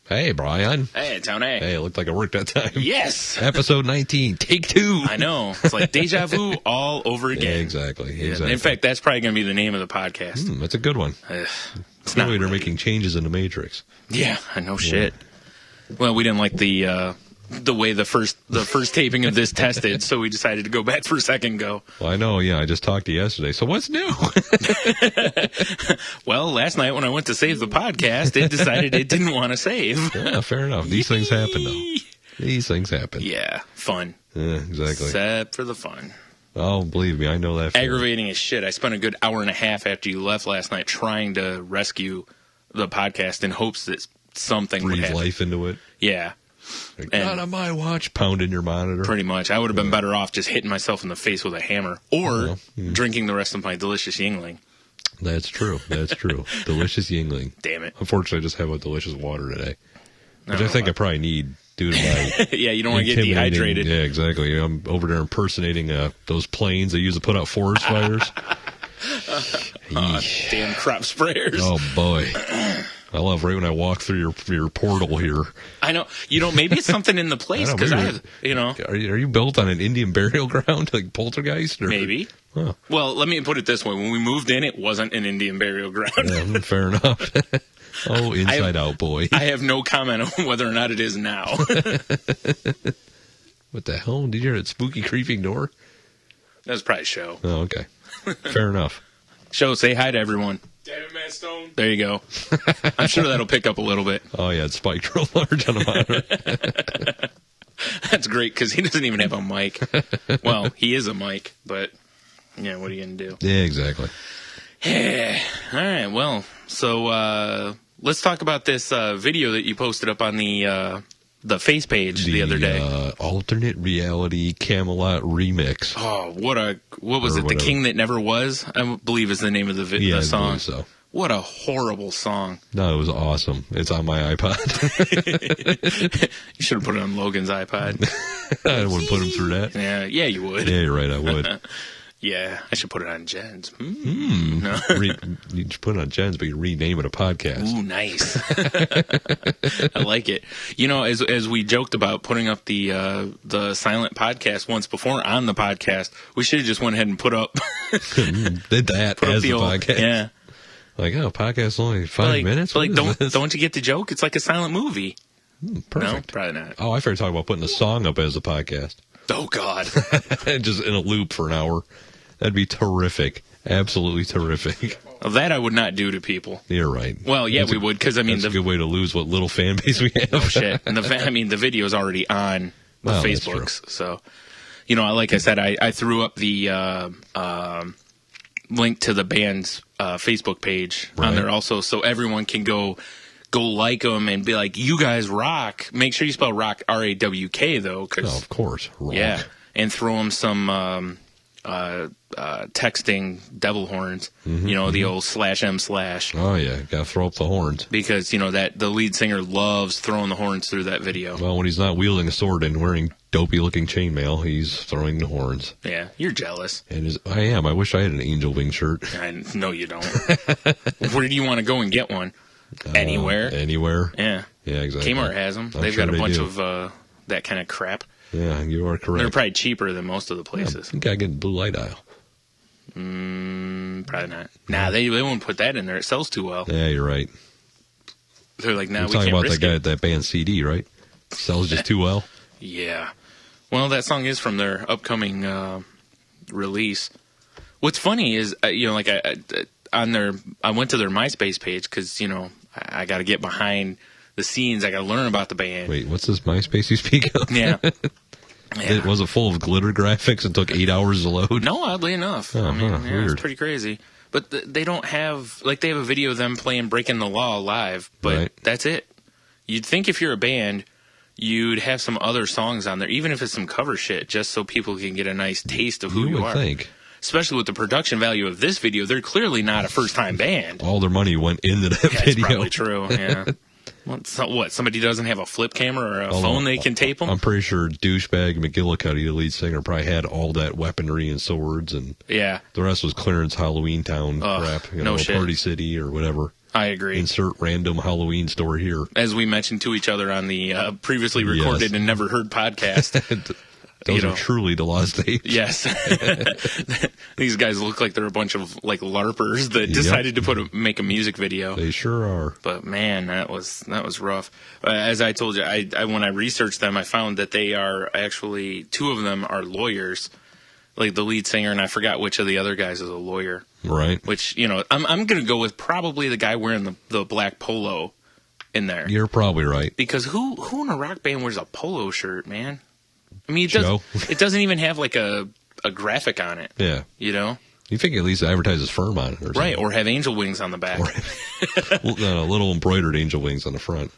Hey, Brian. Hey, Tony. Hey, it looked like it worked that time. Yes. Episode 19, take 2. I know. It's like deja vu all over again. Yeah, exactly. In fact, that's probably going to be the name of the podcast. That's a good one. It's not really they're making changes in the Matrix. Yeah, I know shit. Well, we didn't like the way the first taping of this tested, so we decided to go back for a second go. Well, I know, yeah. I just talked to you yesterday. So what's new? Well, last night when I went to save the podcast, it decided it didn't want to save. Yeah, fair enough. These things happen, though. These things happen. Yeah, fun. Yeah, exactly. Except for the fun. Oh, believe me, I know that. Aggravating as shit. I spent a good hour and a half after you left last night trying to rescue the podcast in hopes that something would happen. Breathe life into it. Yeah. Like, not on my watch, pounding your monitor. Pretty much. I would have been better off just hitting myself in the face with a hammer or drinking the rest of my delicious Yingling. That's true. That's true. Delicious Yingling. Damn it. Unfortunately, I just have a delicious water today, which I think I probably need due to my yeah, you don't want to get dehydrated. Yeah, exactly. I'm over there impersonating those planes they use to put out forest fires. Damn crop sprayers. Oh, boy. I love right when I walk through your portal here. I know. Maybe it's something in the place because I have, Are you built on an Indian burial ground like Poltergeist? Or? Maybe. Huh. Well, let me put it this way. When we moved in, it wasn't an Indian burial ground. Yeah, fair enough. Oh, inside out, boy. I have no comment on whether or not it is now. What the hell? Did you hear that spooky creeping door? That was probably Show. Oh, okay. Fair enough. Show, say hi to everyone. Damn it, Matt Stone. There you go. I'm sure that'll pick up a little bit. Oh, yeah, it's spiked real large on the monitor. That's great because he doesn't even have a mic. Well, he is a mic, but, yeah, what are you going to do? Yeah, exactly. Yeah. All right, well, so let's talk about this video that you posted up on the face page the other day. Alternate reality Camelot remix. Oh, what was it? The King That Never Was, I believe is the name of the song. I believe so. What a horrible song. No, it was awesome. It's on my iPod. You should have put it on Logan's iPod. I wouldn't put him through that. Yeah, you would. Yeah, you're right, I would. Yeah, I should put it on Jen's. No. You should put it on Jen's, but you rename it a podcast. Ooh, nice. I like it. As we joked about putting up the silent podcast once before on the podcast, we should have just went ahead and put up did that as the podcast. Yeah. Like, podcast only 5 minutes? But don't you get the joke? It's like a silent movie. Perfect. No, probably not. Oh, I started talking about putting the song up as a podcast. Oh, God. Just in a loop for an hour. That'd be terrific. Absolutely terrific. Well, that I would not do to people. You're right. Well, yeah, we would, because, that's a good way to lose what little fan base we have. Oh, shit. And the video is already on the Facebooks. So, like I said, I threw up the link to the band's Facebook page on there also, so everyone can go like them and be like, you guys rock. Make sure you spell rock R-A-W-K, though. Oh, of course. Rock. Yeah, and throw them some texting devil horns, the old /M/. Oh, yeah, gotta throw up the horns. Because, that the lead singer loves throwing the horns through that video. Well, when he's not wielding a sword and wearing dopey-looking chainmail, he's throwing the horns. Yeah, you're jealous. And I am. I wish I had an angel wing shirt. I know you don't. Where do you want to go and get one? Anywhere. Anywhere. Yeah. Yeah, exactly. Kmart has them. They've got a bunch of that kind of crap. Yeah, you are correct. They're probably cheaper than most of the places. You gotta get Blue Light Aisle. Probably not. Nah, they won't put that in there. It sells too well. Yeah, you're right. They're like, You're talking about that guy at that band CD, right? Sells just too well. Yeah. Well, that song is from their upcoming release. What's funny is, I went to their MySpace page because, I got to get behind the scenes. I got to learn about the band. Wait, what's this MySpace you speak of? Yeah. It was full of glitter graphics and took 8 hours to load? No, oddly enough. Weird. It's pretty crazy. But they don't have, they have a video of them playing Breaking the Law live, but that's it. You'd think if you're a band, you'd have some other songs on there, even if it's some cover shit, just so people can get a nice taste of who you are. Think. Especially with the production value of this video, they're clearly not a first-time band. All their money went into that video. That's probably true, yeah. What, somebody doesn't have a flip camera or a phone they can tape them? I'm pretty sure douchebag McGillicuddy, the lead singer, probably had all that weaponry and swords, and the rest was Clarence Halloween Town crap, no shit. Party City or whatever. I agree. Insert random Halloween story here. As we mentioned to each other on the previously recorded and never heard podcast. Those are truly the lost tapes. Yes. These guys look like they're a bunch of like LARPers that decided to make a music video. They sure are. But man, that was rough. As I told you, I when I researched them, I found that they are actually, 2 of them are lawyers. Like the lead singer, and I forgot which of the other guys is a lawyer. Right. Which, I'm going to go with probably the guy wearing the black polo in there. You're probably right. Because who in a rock band wears a polo shirt, man? I mean, it doesn't even have like a graphic on it. Yeah. You think at least advertise his firm on it. Or right, or have angel wings on the back. Little embroidered angel wings on the front.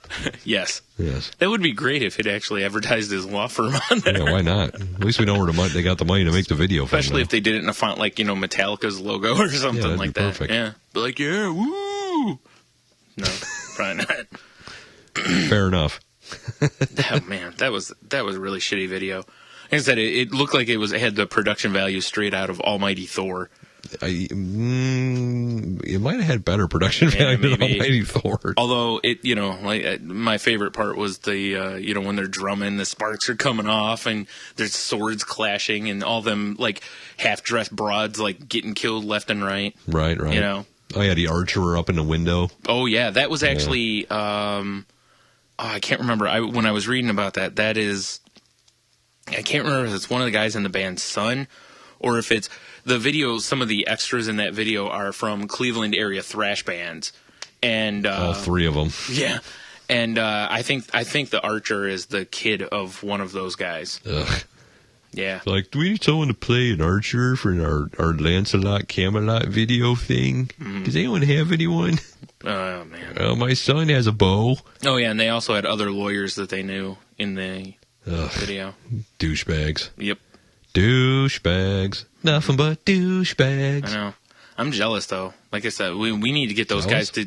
Yes. Yes. That would be great if it actually advertised his law firm on there. Yeah, why not? At least we know where they got the money to make the video. Especially if they did it in a font like, Metallica's logo or something like that. Perfect. Yeah. But like, yeah, woo! No, probably not. Fair enough. Oh, man, that was a really shitty video. Like I said, it looked like it had the production value straight out of Almighty Thor. It might have had better production value than Almighty Thor. Although my favorite part was the when they're drumming, the sparks are coming off and there's swords clashing and all them like half dressed broads like getting killed left and right. Right. Oh yeah, the archer up in the window. Oh yeah, that was actually I can't remember. When I was reading about that, I can't remember if it's one of the guys in the band's son or if it's the video. Some of the extras in that video are from Cleveland area thrash bands, and all 3 of them. Yeah, and I think the archer is the kid of one of those guys. Ugh. Yeah. Like, do we need someone to play an archer for our Lancelot Camelot video thing? Does anyone have anyone? Oh, man. Oh, my son has a bow. Oh, yeah, and they also had other lawyers that they knew in the video. Douchebags. Yep. Douchebags. Nothing but douchebags. I know. I'm jealous, though. Like I said, we need to get those guys to...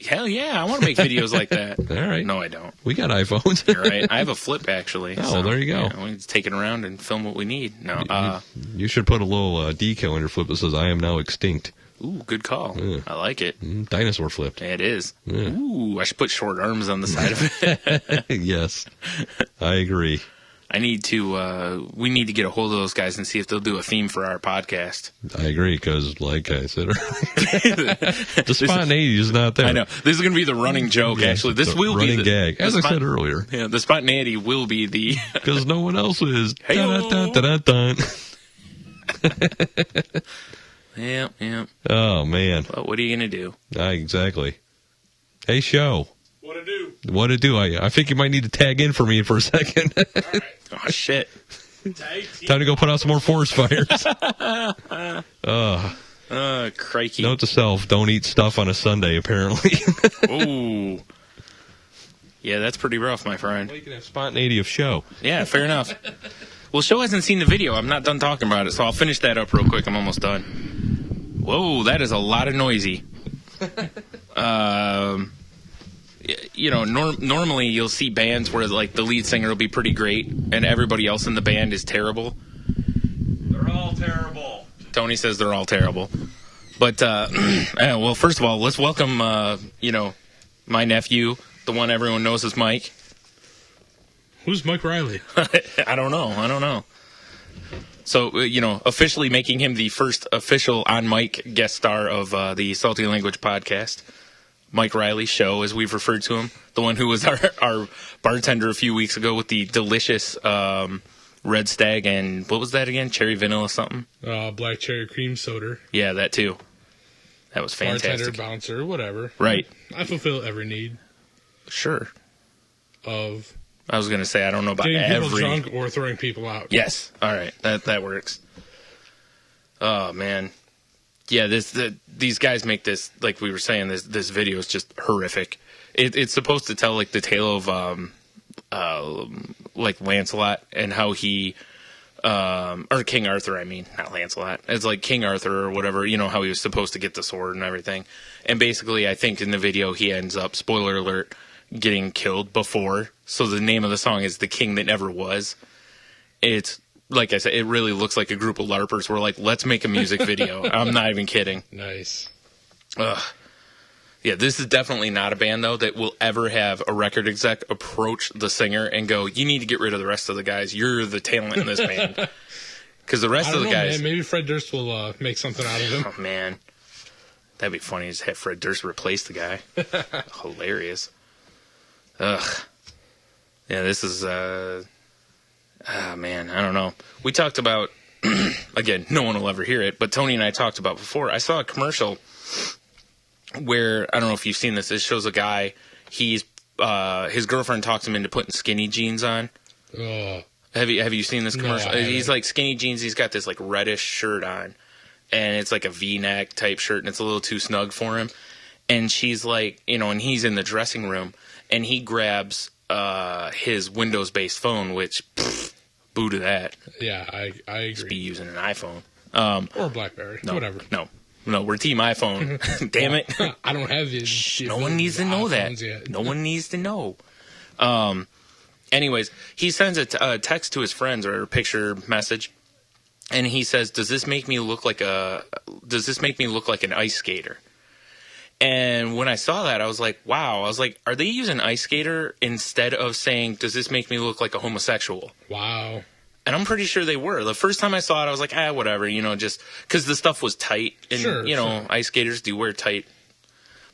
Hell yeah, I want to make videos like that. All right. No, I don't. We got iPhones. You're right. I have a Flip, actually. Oh, so, there you go. We can take it around and film what we need. No, you should put a little decal on your Flip that says, I am now extinct. Ooh, good call. Yeah. I like it. Dinosaur Flip. It is. Yeah. Ooh, I should put short arms on the side of it. Yes, I agree. We need to get a hold of those guys and see if they'll do a theme for our podcast. I agree, because like I said earlier, the spontaneity is not there. I know. This is going to be the running joke, actually. This will be the running gag. As I said earlier. Yeah, the spontaneity will be the... Because no one else is. Yeah. Oh, man. Well, what are you going to do? Exactly. Hey, show. What to do? I think you might need to tag in for me for a second. All right. Oh, shit. Time to go put out some more forest fires. Crikey. Note to self, don't eat stuff on a Sunday, apparently. Ooh. Yeah, that's pretty rough, my friend. Well, you can have spontaneity of show. Yeah, fair enough. Well, Show hasn't seen the video. I'm not done talking about it, so I'll finish that up real quick. I'm almost done. Whoa, that is a lot of noisy. Normally you'll see bands where like the lead singer will be pretty great and everybody else in the band is terrible. They're all terrible. Tony says they're all terrible. But, well, first of all, let's welcome, my nephew, the one everyone knows as Mike. Who's Mike Riley? I don't know. So, officially making him the first official on-mic guest star of the Salty Language podcast. Mike Riley Show, as we've referred to him. The one who was our bartender a few weeks ago with the delicious Red Stag and, what was that again? Cherry vanilla something? Black cherry cream soda. Yeah, that too. That was fantastic. Bartender, bouncer, whatever. Right. I fulfill every need. Sure. I was going to say, I don't know about getting every... people drunk or throwing people out. Yes. All right. That works. Oh, man. Yeah, these guys make this, like we were saying, this video is just horrific. It's supposed to tell, like, the tale of, like, Lancelot and how he, or King Arthur, I mean, not Lancelot. It's like King Arthur or whatever, how he was supposed to get the sword and everything. And basically, I think in the video, he ends up, spoiler alert, getting killed before. So the name of the song is The King That Never Was. It's, like I said, it really looks like a group of LARPers were like, let's make a music video. I'm not even kidding. Nice. Ugh. Yeah, this is definitely not a band, though, that will ever have a record exec approach the singer and go, you need to get rid of the rest of the guys. You're the talent in this band. Because the rest of the guys... Man. Maybe Fred Durst will make something out of him. Oh, man. That'd be funny to have Fred Durst replace the guy. Hilarious. Ugh. Yeah, this is... man, I don't know. We talked about... again, no one will ever hear it, but Tony and I talked about before. I saw a commercial... where, I don't know if you've seen this, it shows a guy, his girlfriend talks him into putting skinny jeans on. Have you seen this commercial? No, he's like skinny jeans, he's got this like reddish shirt on, and it's like a V-neck type shirt, and it's a little too snug for him. And she's like, and he's in the dressing room, and he grabs his Windows-based phone, which, boo to that. Yeah, I agree. Just be using an iPhone. Or BlackBerry, whatever. No, we're Team iPhone. Damn it. I don't have the no one needs to know that. Yet. No one needs to know. Anyways, he sends a text to his friends or a picture message, and he says, "Does this make me look like an ice skater?" And when I saw that, I was like, "Wow!" I was like, "Are they using ice skater instead of saying, does this make me look like a homosexual?" Wow. And I'm pretty sure they were. The first time I saw it, I was like, whatever, just because the stuff was tight. And, sure. Ice skaters do wear tight.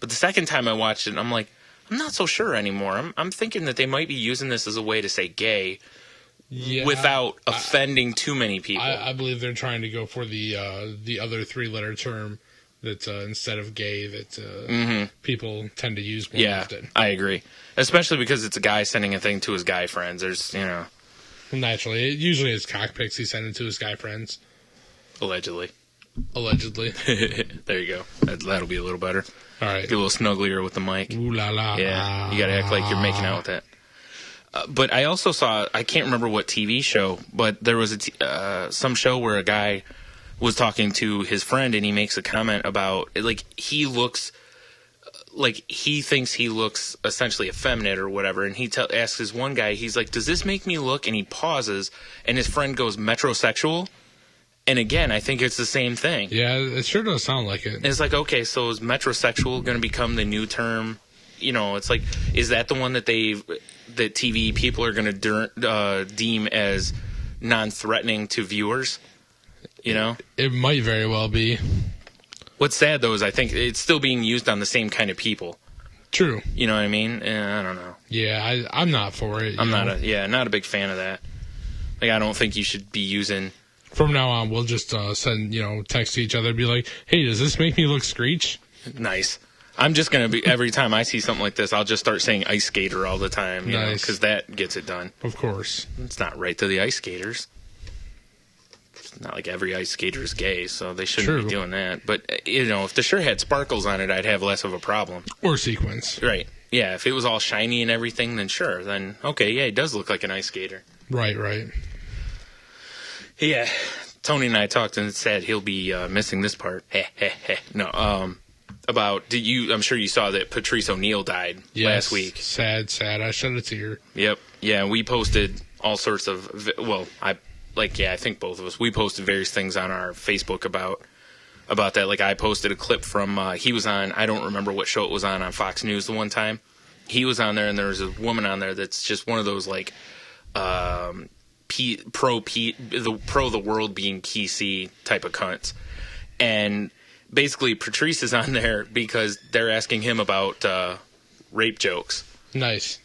But the second time I watched it, I'm like, I'm not so sure anymore. I'm thinking that they might be using this as a way to say gay without offending too many people. I believe they're trying to go for the other three-letter term that instead of gay that people tend to use more often. I agree. Especially because it's a guy sending a thing to his guy friends. There's, Naturally. Usually it's cockpicks he sends to his guy friends. Allegedly. There you go. That'll be a little better. All right. Get a little snugglier with the mic. Ooh la la. Yeah, you got to act like you're making out with that. But I also saw, I can't remember what TV show, but there was some show where a guy was talking to his friend and he makes a comment about, he thinks he looks essentially effeminate or whatever, and he asks his one guy, he's like, does this make me look, and he pauses, and his friend goes, metrosexual? And again, I think it's the same thing. Yeah, it sure does sound like it. And it's like, okay, so is metrosexual going to become the new term? It's like, is that the one that that TV people are going to deem as non-threatening to viewers? It might very well be. What's sad, though, is I think it's still being used on the same kind of people. True. You know what I mean? I don't know. Yeah, I'm not for it. I'm not a big fan of that. I don't think you should be using... From now on, we'll just send, text to each other and be like, hey, does this make me look Screech? Nice. I'm just going to be, every time I see something like this, I'll just start saying ice skater all the time, because that gets it done. Of course. It's not right to the ice skaters. It's not like every ice skater is gay, so they shouldn't be doing that. But, if the shirt had sparkles on it, I'd have less of a problem. Or sequins. Right. Yeah, if it was all shiny and everything, then sure. Then, okay, yeah, it does look like an ice skater. Right. Yeah. Tony and I talked and said he'll be missing this part. No, about, I'm sure you saw that Patrice O'Neal died last week. Sad. I shed a tear. Yep. Yeah, we posted all sorts of, I think both of us, we posted various things on our Facebook about that. Like, I posted a clip from, he was on, I don't remember what show it was on Fox News the one time. He was on there, and there was a woman on there that's just one of those, the world being PC type of cunts. And basically, Patrice is on there because they're asking him about rape jokes. Nice.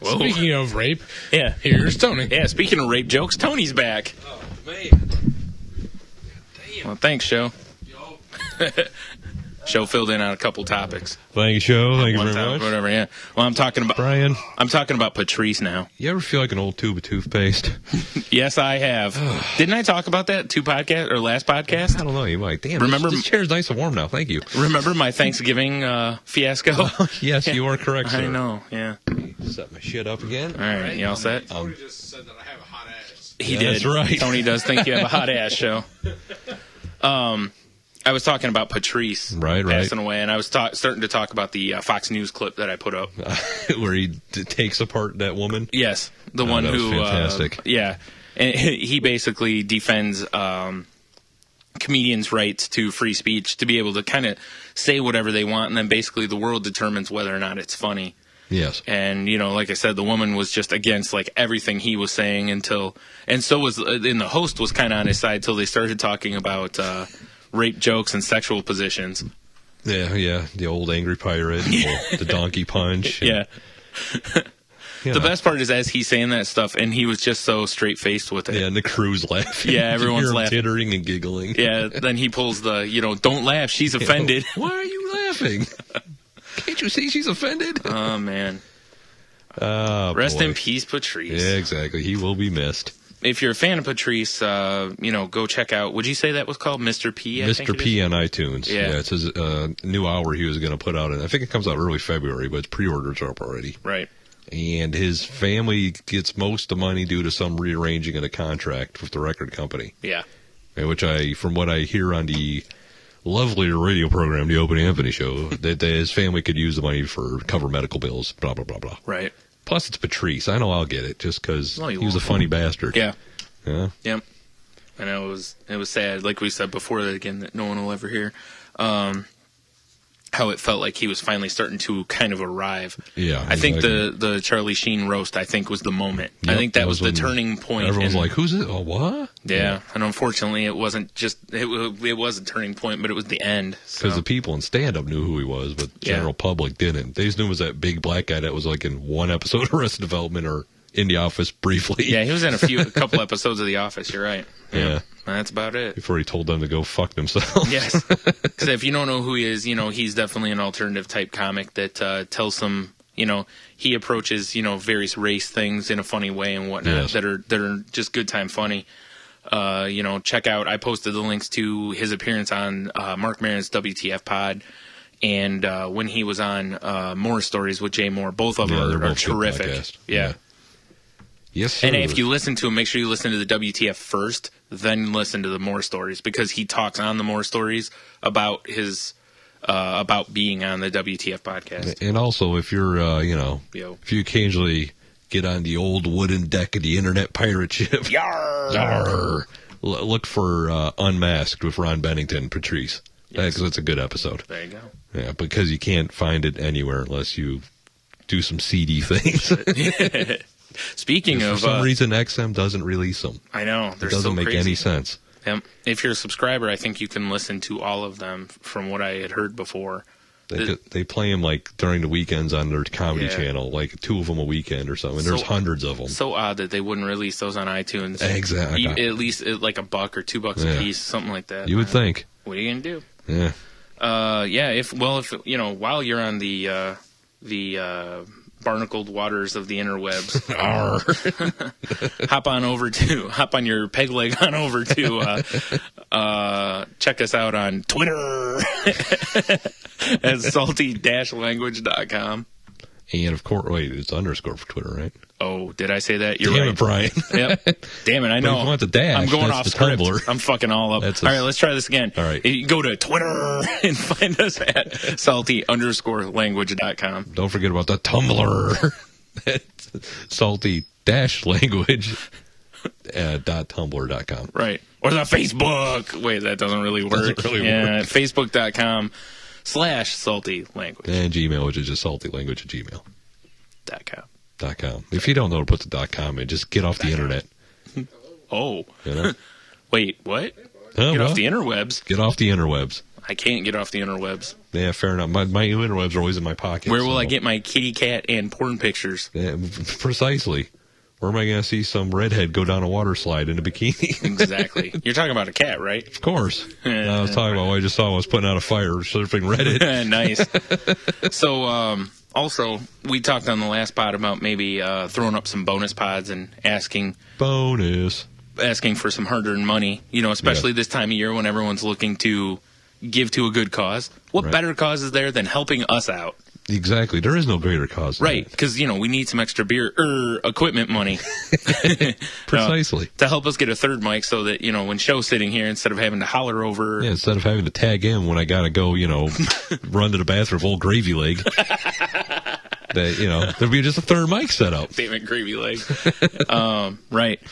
Whoa. Speaking of rape, here's Tony. Yeah, speaking of rape jokes, Tony's back. Oh, man. Damn. Well, thanks, Show. Show filled in on a couple topics. Thank you, Show. Thank you very much. Whatever, yeah. Well, I'm talking about... Brian. I'm talking about Patrice now. You ever feel like an old tube of toothpaste? Yes, I have. Didn't I talk about that last podcast? I don't know. You might. Damn, remember, this chair's nice and warm now. Thank you. Remember my Thanksgiving fiasco? Yes, you are correct, sir. I know, yeah. Set my shit up again. All right, you all set? Tony just said that I have a hot ass. He did. That's right. Tony does think you have a hot ass, Show. I was talking about Patrice passing away, and I was starting to talk about the Fox News clip that I put up. Where he takes apart that woman? Yes, the one that who... was fantastic. Yeah, and he basically defends comedians' rights to free speech to be able to kind of say whatever they want, and then basically the world determines whether or not it's funny. Yes. And, like I said, the woman was just against, like, everything he was saying and so was, and the host was kind of on his side till they started talking about rape jokes and sexual positions. Yeah, the old angry pirate, the donkey punch. Yeah. The best part is as he's saying that stuff, and he was just so straight-faced with it. Yeah, and the crew's laughing. Yeah, everyone's laughing. Tittering and giggling. Yeah, then he pulls the, don't laugh, she's offended. Why are you laughing? Can't you see she's offended? Oh, man. Rest in peace, Patrice. Yeah, exactly. He will be missed. If you're a fan of Patrice, go check out, would you say that was called Mr. P? Mr. P on iTunes. Yeah, it's his new hour he was going to put out. I think it comes out early February, but pre-orders are up already. Right. And his family gets most of the money due to some rearranging of the contract with the record company. Yeah. Which from what I hear on the lovely radio program, the Opie and Anthony Show, that his family could use the money for cover medical bills, blah, blah, blah, blah. Right. Plus, it's Patrice. I know I'll get it just because he was a funny bastard. Yeah. Yeah. Yep. And it was sad, like we said before, that again, that no one will ever hear. How it felt like he was finally starting to kind of arrive. Yeah. I think the Charlie Sheen roast, I think, was the moment. Yep, I think that was the turning point. Everyone's like, who's it? Oh, what? Yeah. And unfortunately, it wasn't just, it was a turning point, but it was the end. Because the people in stand-up knew who he was, but the general public didn't. They just knew it was that big black guy that was like in one episode of Arrested Development or in The Office briefly. Yeah, he was in a couple episodes of The Office, you're right. Yeah. That's about it. Before he told them to go fuck themselves. Yes. Because if you don't know who he is, he's definitely an alternative type comic that tells some, he approaches, various race things in a funny way and whatnot that are just good time funny. Check out, I posted the links to his appearance on Mark Maron's WTF Pod and when he was on More Stories with Jay Moore. Both of them are terrific. Yeah. Yes, sir. And if you listen to him, make sure you listen to the WTF first, then listen to the More Stories, because he talks on the More Stories about his about being on the WTF podcast. And also, if you're if you occasionally get on the old wooden deck of the internet pirate ship, Yarr! Look for Unmasked with Ron Bennington, Patrice, because it's a good episode. There you go. Yeah, because you can't find it anywhere unless you do some seedy things. Speaking of, for some reason, XM doesn't release them. I know. It doesn't make any sense. If you're a subscriber, I think you can listen to all of them from what I had heard before. They play them like during the weekends on their comedy channel, like 2 of them a weekend or something. And there's hundreds of them. So odd that they wouldn't release those on iTunes. Exactly. At least like $1 or $2 a piece, something like that. You would think. What are you gonna do? Yeah. If while you're on the barnacled waters of the interwebs, hop on your peg leg on over to check us out on Twitter at salty-language.com. And of course, wait, it's underscore for Twitter, right? Oh, did I say that? You're Damn right. it, Brian. Yep. Damn it, I know. But if you want the dash, I'm going off script. Tumblr. I'm fucking all up. All right, let's try this again. All right. You go to Twitter and find us at salty-language.com. Don't forget about the Tumblr. salty-language.tumblr.com. Right. Or the Facebook. Wait, that doesn't really work. Facebook.com/salty-language. And Gmail, which is just saltylanguage@gmail.com. .com. If you don't know to put the .com in, just get off the internet. Oh. You know? Wait, what? Get off the interwebs. Get off the interwebs. I can't get off the interwebs. Yeah, fair enough. My interwebs are always in my pocket. Where will I get my kitty cat and porn pictures? Yeah, precisely. Where am I going to see some redhead go down a water slide in a bikini? Exactly. You're talking about a cat, right? Of course. I was talking about what I just saw. I was putting out a fire surfing Reddit. Nice. So, also, we talked on the last pod about maybe throwing up some bonus pods and asking for some hard-earned money, especially this time of year when everyone's looking to give to a good cause. What better cause is there than helping us out? Exactly. There is no greater cause. Right, because, we need some extra beer equipment money. Precisely. To help us get a third mic so that, when Show's sitting here, instead of having to holler over... Yeah, instead of having to tag in when I got to go, run to the bathroom, old gravy leg. There'd be just a third mic set up. Damn it, gravy leg. Right.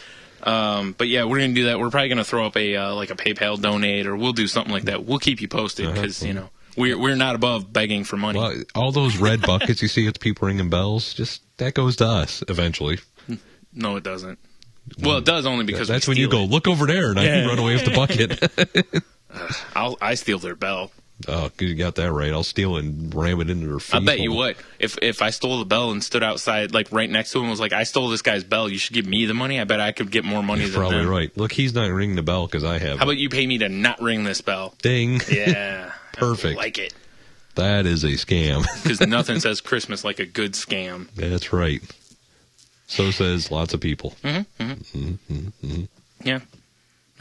But yeah, we're gonna do that. We're probably gonna throw up a like a PayPal donate, or we'll do something like that. We'll keep you posted because you know we're not above begging for money. Well, all those red buckets you see with people ringing bells, just that goes to us eventually. No, it doesn't. Well, it does only because that's when you go look over there and I can run away with the bucket. I steal their bell. Oh, you got that right. I'll steal it and ram it into their face. I bet you would. If I stole the bell and stood outside, like right next to him, was like, I stole this guy's bell. You should give me the money. I bet I could get more money You're than probably them. right. Look, he's not ringing the bell because I have. How about you pay me to not ring this bell? Ding. Yeah. Perfect. I like it. That is a scam. Because nothing says Christmas like a good scam. That's right. So says lots of people. Yeah.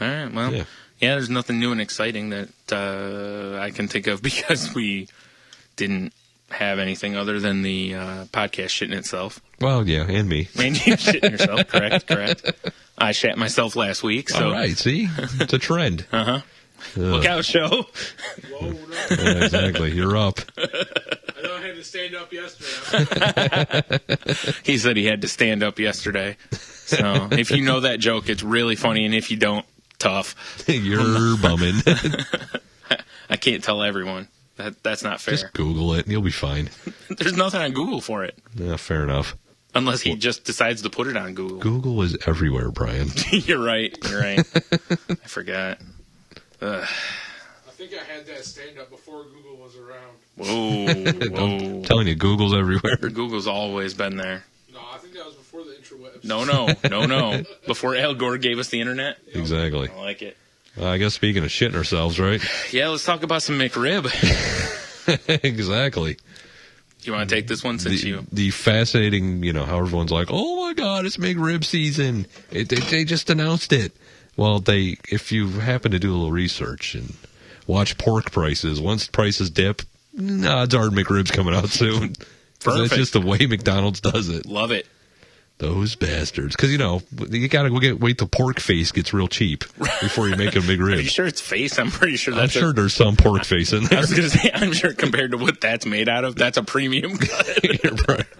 All right. Well, yeah, there's nothing new and exciting that I can think of because we didn't have anything other than the podcast shitting itself. Well, yeah, and me. And you shitting yourself. Correct. I shat myself last week. So. All right, see? It's a trend. Look out, show. Whoa, no. Yeah, exactly. You're up. I know I had to stand up yesterday. He said he had to stand up yesterday. So if you know that joke, it's really funny. And if you don't, tough. You're bumming. I can't tell everyone. That's not fair. Just Google it and you'll be fine. There's nothing on Google for it. Yeah, fair enough. Unless he just decides to put it on Google. Google is everywhere, Brian. You're right. I forgot. I think I had that stand up before Google was around. Whoa. I'm telling you, Google's everywhere. Google's always been there. No, I think that was before the interwebs. No. Before Al Gore gave us the internet? Exactly. I like it. I guess speaking of shitting ourselves, right? Yeah, let's talk about some McRib. Exactly. You want to take this one since the fascinating, how everyone's like, oh my God, it's McRib season. They just announced it. Well, if you happen to do a little research and watch pork prices, once prices dip, odds are McRib's coming out soon. Perfect. That's just the way McDonald's does it. Love it. Those bastards. Because, you got to wait till pork face gets real cheap before you make a McRib. Are you sure it's face? I'm pretty sure that's I'm sure there's some pork face in there. I was going to say, I'm sure compared to what that's made out of, that's a premium cut. You're right.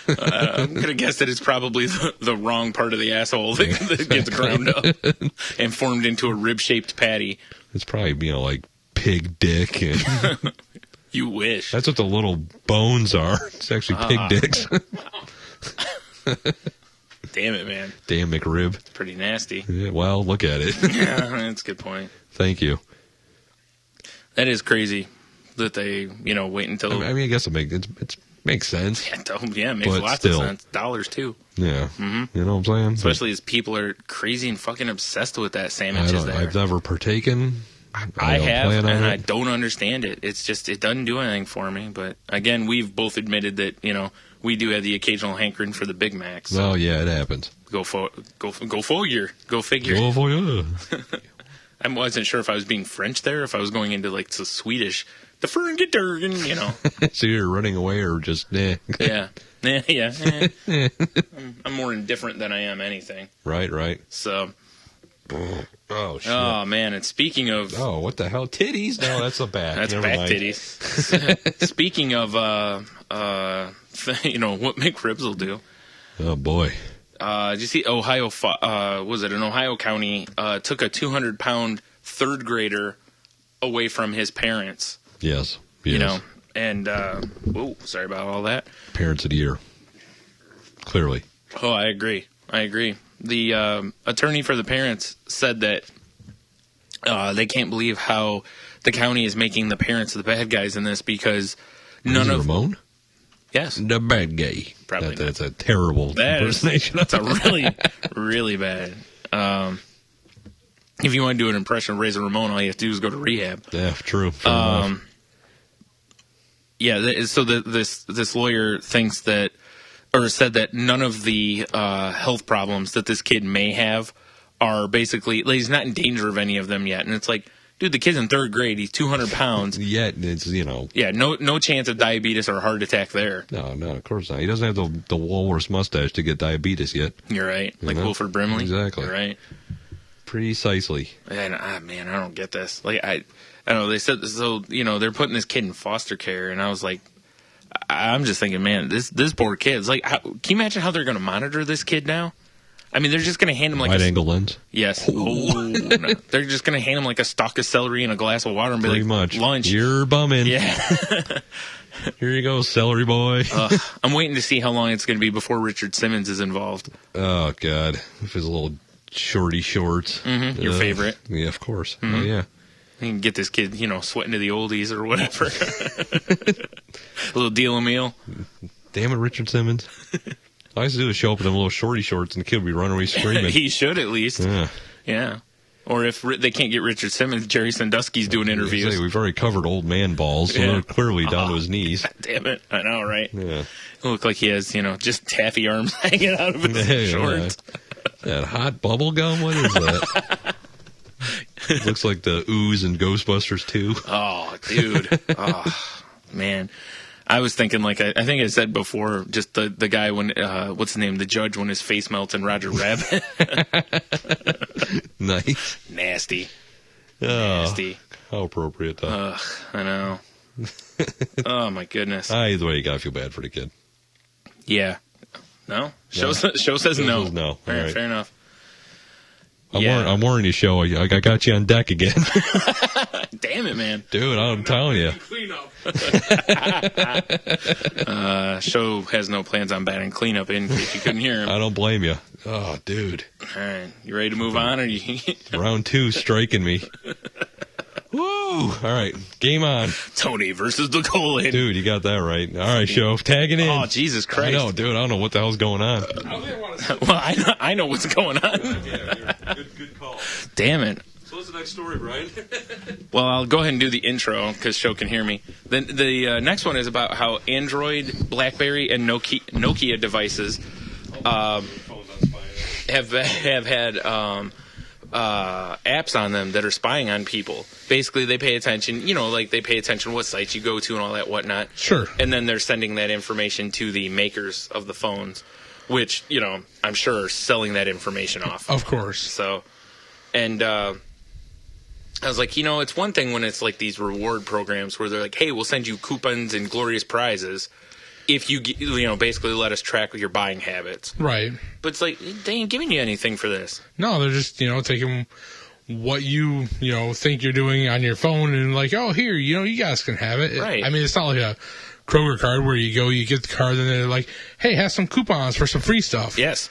I'm going to guess that it's probably the wrong part of the asshole that gets ground up and formed into a rib-shaped patty. It's probably, like pig dick. And you wish. That's what the little bones are. It's actually pig dicks. Damn it, man. Damn McRib. It's pretty nasty. Yeah, well, look at it. Yeah, that's a good point. Thank you. That is crazy that they, wait until... I makes sense. Yeah, it makes lots of sense. Dollars, too. Yeah. Mm-hmm. You know what I'm saying? Especially as people are crazy and fucking obsessed with that sandwich. I've never partaken. I have, and I don't understand it. It's just, it doesn't do anything for me. But, again, we've both admitted that, we do have the occasional hankering for the Big Macs. So well, yeah, it happens. Go figure. Go figure. I wasn't sure if I was being French there, if I was going into, like, the Swedish... The Fergengergen, So you're running away or just, Yeah. I'm more indifferent than I am anything. Right. So. Oh, shit. Oh, man. And speaking of. Oh, what the hell? Titties? No, that's a back. That's Never back mind. titties. Speaking of, what McRibs will do. Oh, boy. Did you see Ohio, was it an Ohio county, took a 200-pound third grader away from his parents. Yes. And, sorry about all that. Parents of the year. Clearly. Oh, I agree. The attorney for the parents said that they can't believe how the county is making the parents the bad guys in this because none of... Ramon? Yes. The bad guy. Probably That's a terrible impersonation. That's a really, really bad... if you want to do an impression of Razor Ramon, all you have to do is go to rehab. Yeah, true. So this lawyer thinks that, or said that none of the health problems that this kid may have are basically, like, he's not in danger of any of them yet. And it's like, dude, the kid's in third grade. He's 200 pounds. Yet it's, Yeah, no chance of diabetes or heart attack there. No, of course not. He doesn't have the walrus mustache to get diabetes yet. You're right. Like Wilford Brimley. Exactly. You're right. Precisely. And man, I don't get this. Like, I don't know. They said so. They're putting this kid in foster care, and I was like, I'm just thinking, man, this poor kid. It's like, can you imagine how they're going to monitor this kid now? I mean, they're just going to hand him like wide-angle lens. Yes. No. They're just going to hand him like a stalk of celery and a glass of water and be Pretty like, much. lunch. You're bumming. Yeah. Here you go, celery boy. I'm waiting to see how long it's going to be before Richard Simmons is involved. Oh, God. With his little shorty shorts. Mm-hmm. Your favorite. Yeah, of course. Mm-hmm. Oh, yeah. You can get this kid, sweating to the oldies or whatever. A little deal a meal. Damn it, Richard Simmons. All I used to do is show up with them little shorty shorts, and the kid would be running away screaming. He should at least. Yeah. Or if they can't get Richard Simmons, Jerry Sandusky's doing interviews. We've already covered old man balls, so they're clearly down to his knees. God damn it. I know, right? Yeah. It looked like he has, just taffy arms hanging out of his shorts. That hot bubble gum? What is that? Looks like the ooze in Ghostbusters 2. Oh, dude. Oh, man. I was thinking, I think I said before, just the guy when, what's his name, the judge when his face melts in Roger Rabbit. Nice. Nasty. Oh, Nasty. How appropriate, though. Ugh, I know. Oh, my goodness. Either way, you gotta feel bad for the kid. Yeah. No? Show says no. Says no. All right, fair enough. I'm warning you, Show. I got you on deck again. Damn it, man. Dude, I'm telling you. Cleanup. Show has no plans on batting cleanup in case you couldn't hear him. I don't blame you. Oh, dude. All right. You ready to move on? Or you... Round 2 striking me. Woo! All right. Game on. Tony versus the colon. Dude, you got that right. All right, Show. Tagging in. Oh, Jesus Christ. I know, dude. I don't know what the hell's going on. Well, I know what's going on. Good call. Damn it. So what's the next story, Brian? Well, I'll go ahead and do the intro because Show can hear me. Then the next one is about how Android, BlackBerry, and Nokia devices have had apps on them that are spying on people. Basically, they pay attention, they pay attention what sites you go to and all that whatnot. Sure. And then they're sending that information to the makers of the phones, which, I'm sure are selling that information off. Of course. So, and I was like, it's one thing when it's like these reward programs where they're like, hey, we'll send you coupons and glorious prizes if you, basically let us track your buying habits. Right. But it's like, they ain't giving you anything for this. No, they're just, taking what you, think you're doing on your phone and like, oh, here, you guys can have it. Right. I mean, it's not like a Kroger card where you go, you get the card, and they're like, hey, have some coupons for some free stuff. Yes.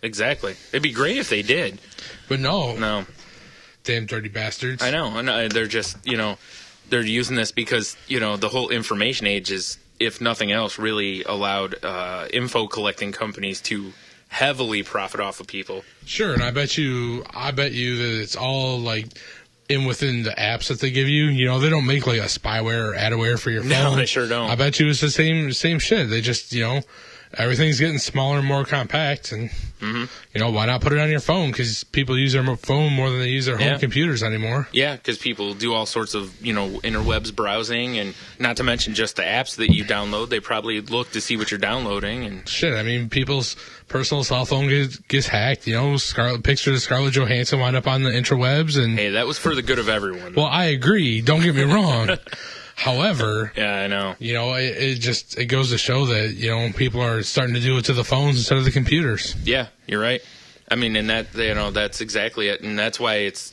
Exactly. It'd be great if they did. But no. No. Damn dirty bastards. I know. They're just, they're using this because, the whole information age is, if nothing else, really allowed info collecting companies to heavily profit off of people. Sure, and I bet you that it's all like within the apps that they give you. They don't make like a spyware or adware for your phone. No, they sure don't. I bet you it's the same shit. They just, everything's getting smaller and more compact, and why not put it on your phone? Because people use their phone more than they use their home computers anymore. Yeah, because people do all sorts of interwebs browsing, and not to mention just the apps that you download. They probably look to see what you're downloading, and shit. I mean, people's personal cell phone gets hacked. Pictures of Scarlett Johansson wind up on the interwebs, and hey, that was for the good of everyone. Well, I agree. Don't get me wrong. However, yeah, I know. It goes to show that people are starting to do it to the phones instead of the computers. Yeah, you're right. I mean, and that that's exactly it, and that's why it's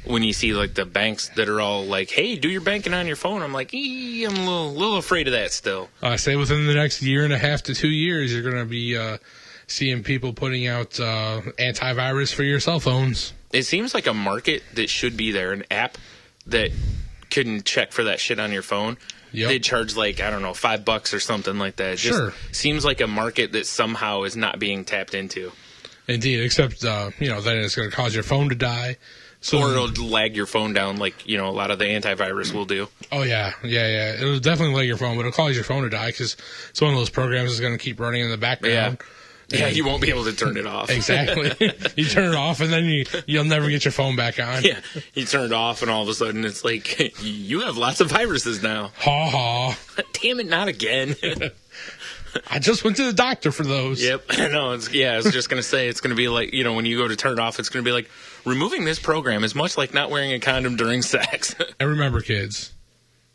when you see like the banks that are all like, "Hey, do your banking on your phone," I'm like, I'm a little afraid of that still. I say within the next year and a half to 2 years, you're going to be seeing people putting out antivirus for your cell phones. It seems like a market that should be there, an app that couldn't check for that shit on your phone. Yep. They charge like, I don't know, $5 or something like that. It just seems like a market that somehow is not being tapped into. Indeed, except, then it's going to cause your phone to die. Or it'll lag your phone down like, a lot of the antivirus will do. Oh, yeah. It'll definitely lag your phone, but it'll cause your phone to die because it's one of those programs that's going to keep running in the background. Yeah, you won't be able to turn it off. Exactly. You turn it off, and then you'll never get your phone back on. Yeah, you turn it off, and all of a sudden it's like, you have lots of viruses now. Ha ha. Damn it, not again. I just went to the doctor for those. Yep, I know. I was just going to say, it's going to be like, when you go to turn it off, it's going to be like, removing this program is much like not wearing a condom during sex. And remember, kids,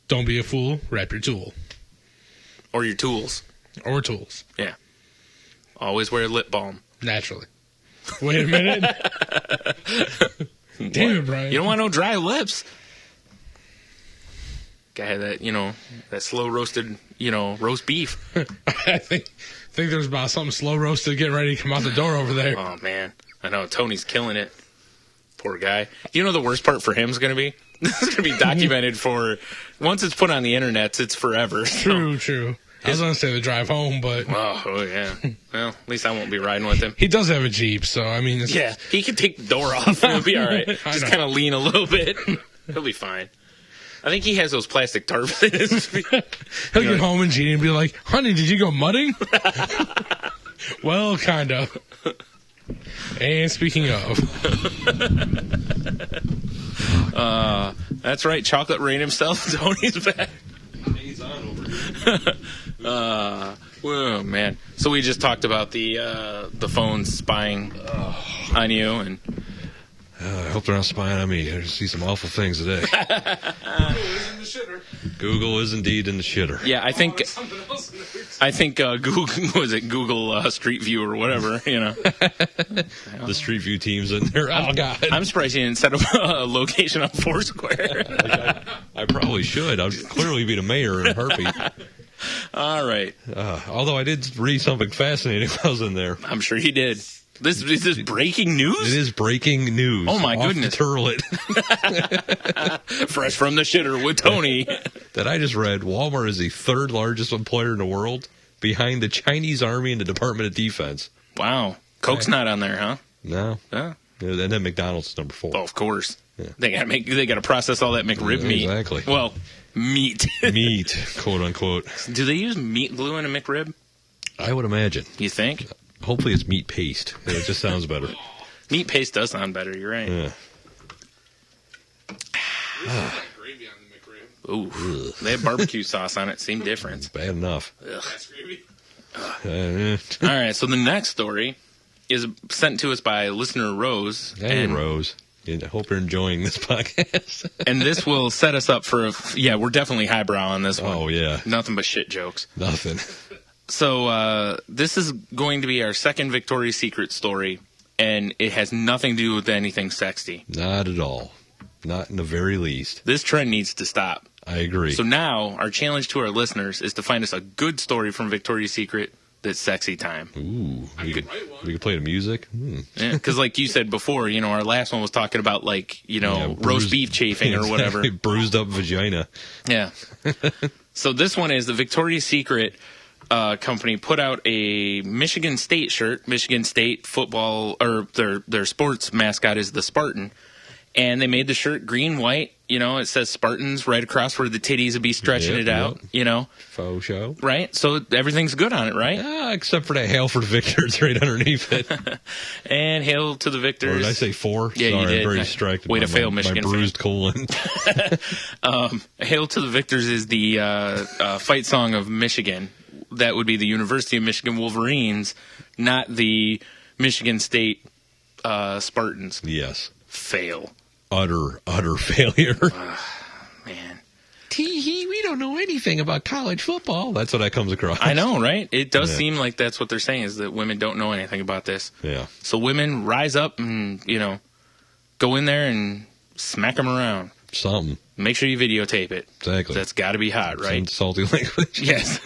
don't be a fool, wrap your tool. Or your tools. Or tools. Yeah. Always wear lip balm. Naturally. Wait a minute. Damn it, Brian. You don't want no dry lips. Guy had that, that slow roasted, roast beef. I think there's about something slow roasted getting ready to come out the door over there. Oh, man. I know. Tony's killing it. Poor guy. You know the worst part for him is going to be? This is going to be documented for, once it's put on the internet, it's forever. So. True. I was going to say the drive home, but... Oh, yeah. Well, at least I won't be riding with him. He does have a Jeep, so, I mean... Yeah, he can take the door off and it'll be all right. Just kind of lean a little bit. He'll be fine. I think he has those plastic tarps in his feet. He'll get home and Jeannie will be like, honey, did you go mudding? Well, kind of. And speaking of... that's right, Chocolate Rain himself, Tony's back. He's on over here. Oh, man. So we just talked about the phones spying on you, and... I hope they're not spying on me. I just see some awful things today. Google is indeed in the shitter. Yeah, I think Google was it Google Street View or whatever, The Street View team's in there. Oh God! I'm surprised you didn't set up a location on Foursquare. I probably should. I'd clearly be the mayor in a heartbeat. All right. Although I did read something fascinating while I was in there. I'm sure he did. This is breaking news? It is breaking news. Oh, my goodness. The turlet. Fresh from the shitter with Tony. That I just read, Walmart is the third largest employer in the world, behind the Chinese Army and the Department of Defense. Wow. Coke's not on there, huh? No. Yeah. And then McDonald's is number 4. Oh, of course. Yeah. They got to process all that McRib meat. Exactly. Well, meat. Meat, quote unquote. Do they use meat glue in a McRib? I would imagine. You think? Hopefully it's meat paste. It just sounds better. Meat paste does sound better. You're right. Yeah. Gravy on the McRib. Ooh. They have barbecue sauce on it. Same difference. Bad enough. That's gravy. All right. So the next story is sent to us by listener Rose. Hey, Rose. I hope you're enjoying this podcast. And this will set us up for we're definitely highbrow on this one. Oh, yeah. Nothing but shit jokes. Nothing. So this is going to be our second Victoria's Secret story, and it has nothing to do with anything sexy. Not at all. Not in the very least. This trend needs to stop. I agree. So now our challenge to our listeners is to find us a good story from Victoria's Secret that's sexy time. Ooh. We could play the music. Yeah, because like you said before, our last one was talking about roast beef chafing or whatever. Bruised up vagina. Yeah. So this one is the Victoria's Secret company put out a Michigan State shirt. Michigan State football, or their sports mascot is the Spartan. And they made the shirt green, white. It says Spartans right across where the titties would be stretching it out, Faux show. Right? So everything's good on it, right? Except for that Hail for the Victors right underneath it. And Hail to the Victors. Or did I say 4? Yeah, Sorry, you did. I'm very distracted. Way to fail, Michigan. My bruised colon. Hail to the Victors is the fight song of Michigan. That would be the University of Michigan Wolverines, not the Michigan State Spartans. Yes. Fail. Utter failure. Man. Tee-hee, we don't know anything about college football. That's what that comes across. I know, right? It does seem like that's what they're saying, is that women don't know anything about this. Yeah. So women, rise up and, go in there and smack them around. Something. Make sure you videotape it. Exactly. That's got to be hot, right? Some salty language. Yes.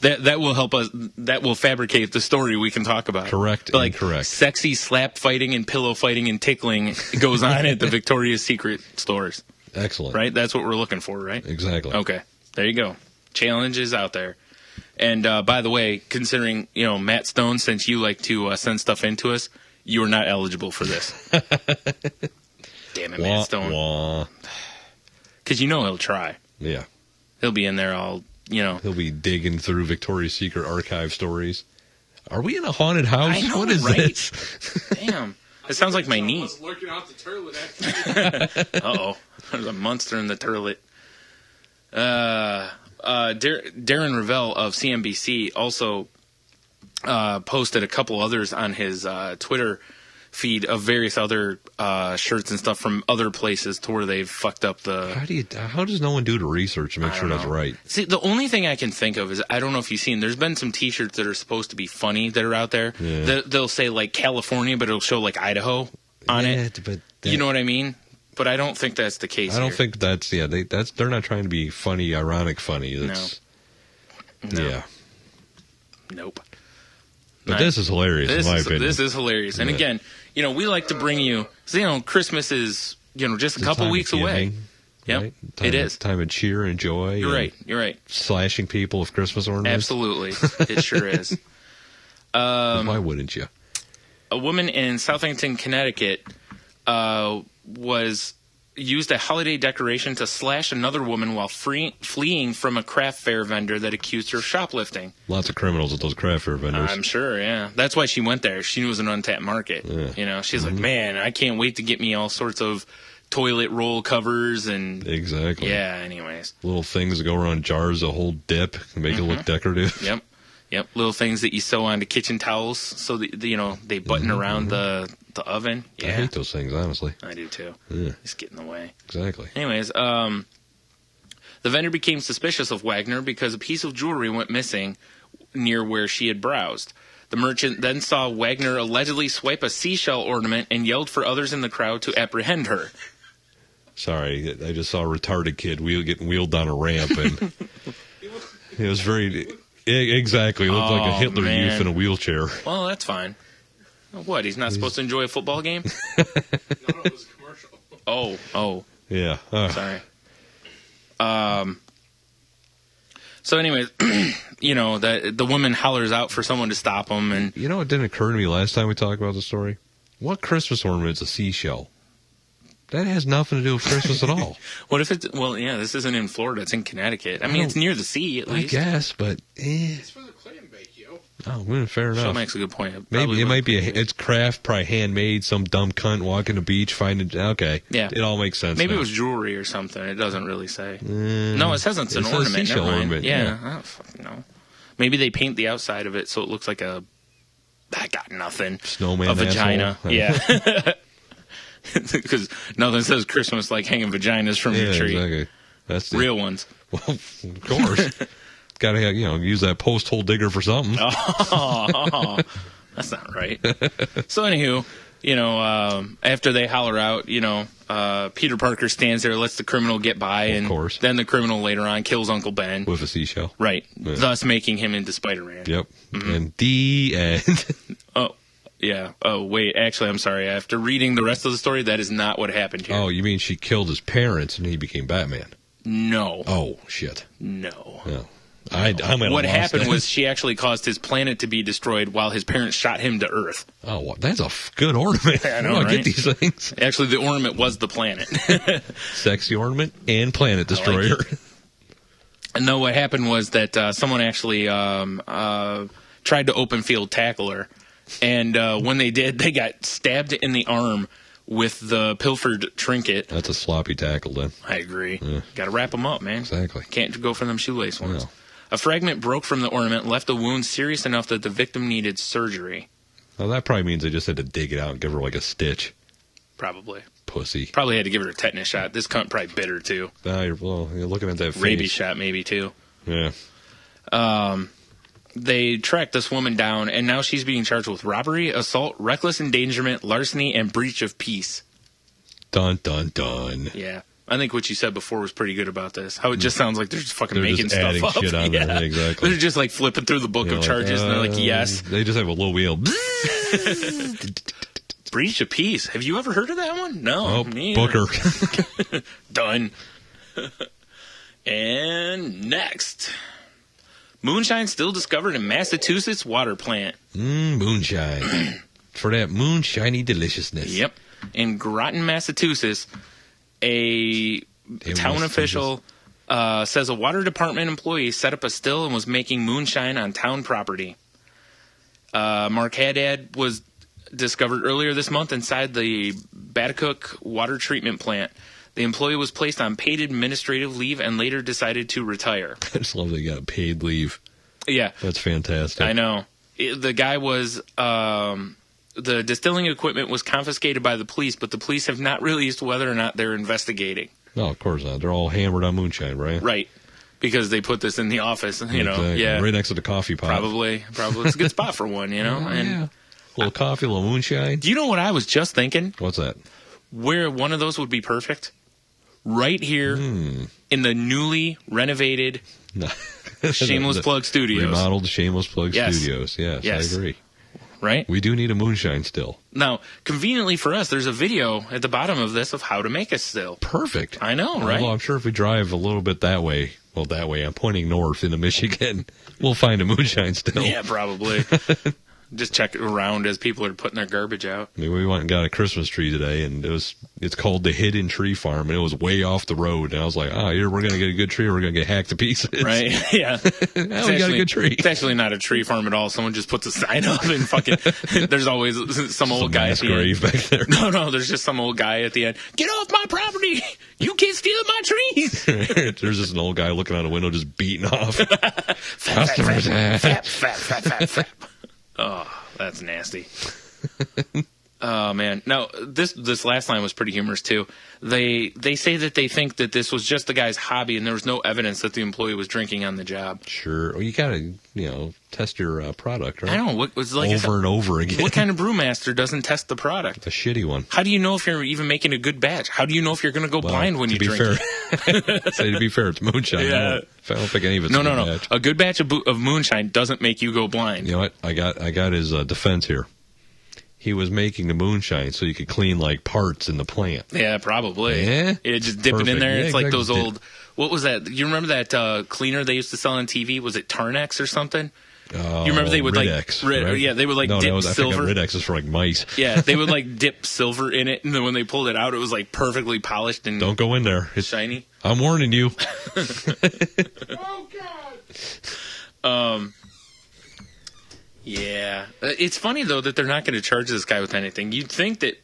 that will help us. That will fabricate the story we can talk about. Correct. But correct. Sexy slap fighting and pillow fighting and tickling goes on at the Victoria's Secret stores. Excellent. Right? That's what we're looking for, right? Exactly. Okay. There you go. Challenge is out there. And by the way, considering Matt Stone, since you like to send stuff into us, you are not eligible for this. Damn it, Matt Stone. Because he'll try. Yeah. He'll be in there all. He'll be digging through Victoria's Secret archive stories. Are we in a haunted house? I know, what is right? this? Damn. It sounds like my knee. Lurking out the turlet, actually. Uh-oh. There's a monster in the turlet. Darren Ravel of CNBC also posted a couple others on his Twitter feed of various other shirts and stuff from other places to where they've fucked up the. How does no one do the research to make sure that's right? See, the only thing I can think of is, I don't know if you've seen, there's been some T-shirts that are supposed to be funny that are out there. Yeah. They'll say like California, but it'll show like Idaho on it. But you know what I mean? But I don't think that's the case. I don't think that's they're not trying to be funny, ironic funny. It's, no. Yeah. Nope. But this is hilarious, in my opinion. This is hilarious. And again, we like to bring you, Christmas is, just a couple weeks away. Yep, right? it is. Time of cheer and joy. You're right. Slashing people with Christmas ornaments. Absolutely. It sure is. Why wouldn't you? A woman in Southampton, Connecticut, used a holiday decoration to slash another woman while fleeing from a craft fair vendor that accused her of shoplifting. Lots of criminals at those craft fair vendors. I'm sure, yeah. That's why she went there. She knew it was an untapped market. Yeah. She's like, man, I can't wait to get me all sorts of toilet roll covers and... Exactly. Yeah, anyways. Little things that go around jars that hold dip and make it look decorative. Yep. Little things that you sew onto kitchen towels so that, they button around the oven. Yeah. I hate those things, honestly. I do too. Yeah. Just get in the way. Exactly. Anyways, the vendor became suspicious of Wagner because a piece of jewelry went missing near where she had browsed. The merchant then saw Wagner allegedly swipe a seashell ornament and yelled for others in the crowd to apprehend her. Sorry, I just saw a retarded kid getting wheeled down a ramp, and it was very... Exactly. It looked like a Hitler youth in a wheelchair. Well, that's fine. What, he's not supposed to enjoy a football game? No, it was a commercial. Oh. Yeah. Sorry. So anyways, the woman hollers out for someone to stop him. And it didn't occur to me last time we talked about the story? What Christmas ornament is a seashell? That has nothing to do with Christmas at all. What if it's... Well, yeah, this isn't in Florida. It's in Connecticut. I mean, it's near the sea, at least. I guess, but... It's for the clam bake, yo. Oh, fair enough. That makes a good point. Maybe it might be it's craft, probably handmade. Some dumb cunt walking the beach, finding... Okay. Yeah. It all makes sense Maybe now. it was jewelry or something. It doesn't really say. No, it says it's an ornament. Seashell Never mind. ornament. Yeah. I don't fucking know. Maybe they paint the outside of it so it looks like a... I got nothing. Snowman A vagina. asshole. Yeah. Because nothing says Christmas like hanging vaginas from your tree. Exactly. That's the Real ones. Well, of course. Got to use that post hole digger for something. Oh, that's not right. So anywho, after they holler out, Peter Parker stands there, lets the criminal get by, and of course. Then the criminal later on kills Uncle Ben With a seashell. Right, thus making him into Spider-Man. Yep. And the end. Oh. Yeah. Oh, wait. Actually, I'm sorry. After reading the rest of the story, that is not what happened here. Oh, you mean she killed his parents and he became Batman? No. Oh, shit. No. No. I'm what happened was she actually caused his planet to be destroyed while his parents shot him to Earth. Oh, well, that's a good ornament. I know, right? Get these things. Actually, the ornament was the planet. Sexy ornament and planet destroyer. And no, what happened was that someone actually tried to open field tackle her. And when they did, they got stabbed in the arm with the pilfered trinket. That's a sloppy tackle, then. I agree. Yeah. Got to wrap them up, man. Exactly. Can't go for them shoelace ones. No. A fragment broke from the ornament, left the wound serious enough that the victim needed surgery. Well, that probably means they just had to dig it out and give her like a stitch. Probably. Pussy. Probably had to give her a tetanus shot. This cunt probably bit her, too. You're looking at that face. Rabies shot, maybe, too. Yeah. They tracked this woman down, and now she's being charged with robbery, assault, reckless endangerment, larceny, and breach of peace. Dun, dun, dun. Yeah. I think what you said before was pretty good about this. How it just sounds like they're just fucking They're making just stuff adding up. shit on there. Exactly. They're just like flipping through the book of charges, and they're like, yes. They just have a little wheel. Breach of peace. Have you ever heard of that one? No. Oh, Me either. Booker. Done. And next. Moonshine still discovered in Massachusetts water plant. Moonshine. For that moonshiny deliciousness. Yep. In Groton, Massachusetts, a town official says a water department employee set up a still and was making moonshine on town property. Mark Haddad was discovered earlier this month inside the Batacook water treatment plant. The employee was placed on paid administrative leave and later decided to retire. I just love they got paid leave. Yeah. That's fantastic. I know. The guy was the distilling equipment was confiscated by the police, but the police have not released whether or not they're investigating. No, of course not. They're all hammered on moonshine, right? Right. Because they put this in the office, you know. Exactly. Yeah. Right next to the coffee pot. Probably. It's a good spot for one, you know. And yeah. A little coffee, a little moonshine. do you know what I was just thinking? What's that? Where one of those would be perfect? Right here in the newly renovated Shameless Plug Studios. Remodeled Shameless Plug Studios. Yes, I agree. Right? We do need a moonshine still. Now, conveniently for us, there's a video at the bottom of this of how to make a still. Perfect. I know, right? Well, I'm sure if we drive a little bit that way, I'm pointing north into Michigan, we'll find a moonshine still. Yeah, probably. Just check it around as people are putting their garbage out. I mean, we went and got a Christmas tree today, and it's called the Hidden Tree Farm, and it was way off the road. And I was like, here we're going to get a good tree, or we're going to get hacked to pieces. Right, yeah. Now we got a good tree. It's actually not a tree farm at all. Someone just puts a sign up and fucking, there's always some old guy at the grave end. Back there. No, there's just some old guy at the end. Get off my property! You can't steal my trees! There's just an old guy looking out a window just beating off. Customers. Fap. Oh, that's nasty. Oh, man. Now, this last line was pretty humorous, too. They say that they think that this was just the guy's hobby and there was no evidence that the employee was drinking on the job. Sure. Well, you got to, test your product, right? I don't know. What was like over and over again. What kind of brewmaster doesn't test the product? A shitty one. How do you know if you're even making a good batch? How do you know if you're going to go blind when you drink it? Say to be fair, it's moonshine. Yeah. I don't think any of it's No. batch. A good batch of moonshine doesn't make you go blind. You know what? I got his defense here. He was making the moonshine so you could clean like parts in the plant. Yeah, probably. Yeah, just dip it in there. Yeah, it's like exactly. those old. What was that? You remember that cleaner they used to sell on TV? Was it Tarnex or something? You remember they would Ridex, right? Yeah, they would like dip silver. I think Ridex is for like mice. Yeah, they would like dip silver in it, and then when they pulled it out, it was like perfectly polished and don't go in there. It's shiny. I'm warning you. Oh God. Yeah. It's funny, though, that they're not going to charge this guy with anything. You'd think that,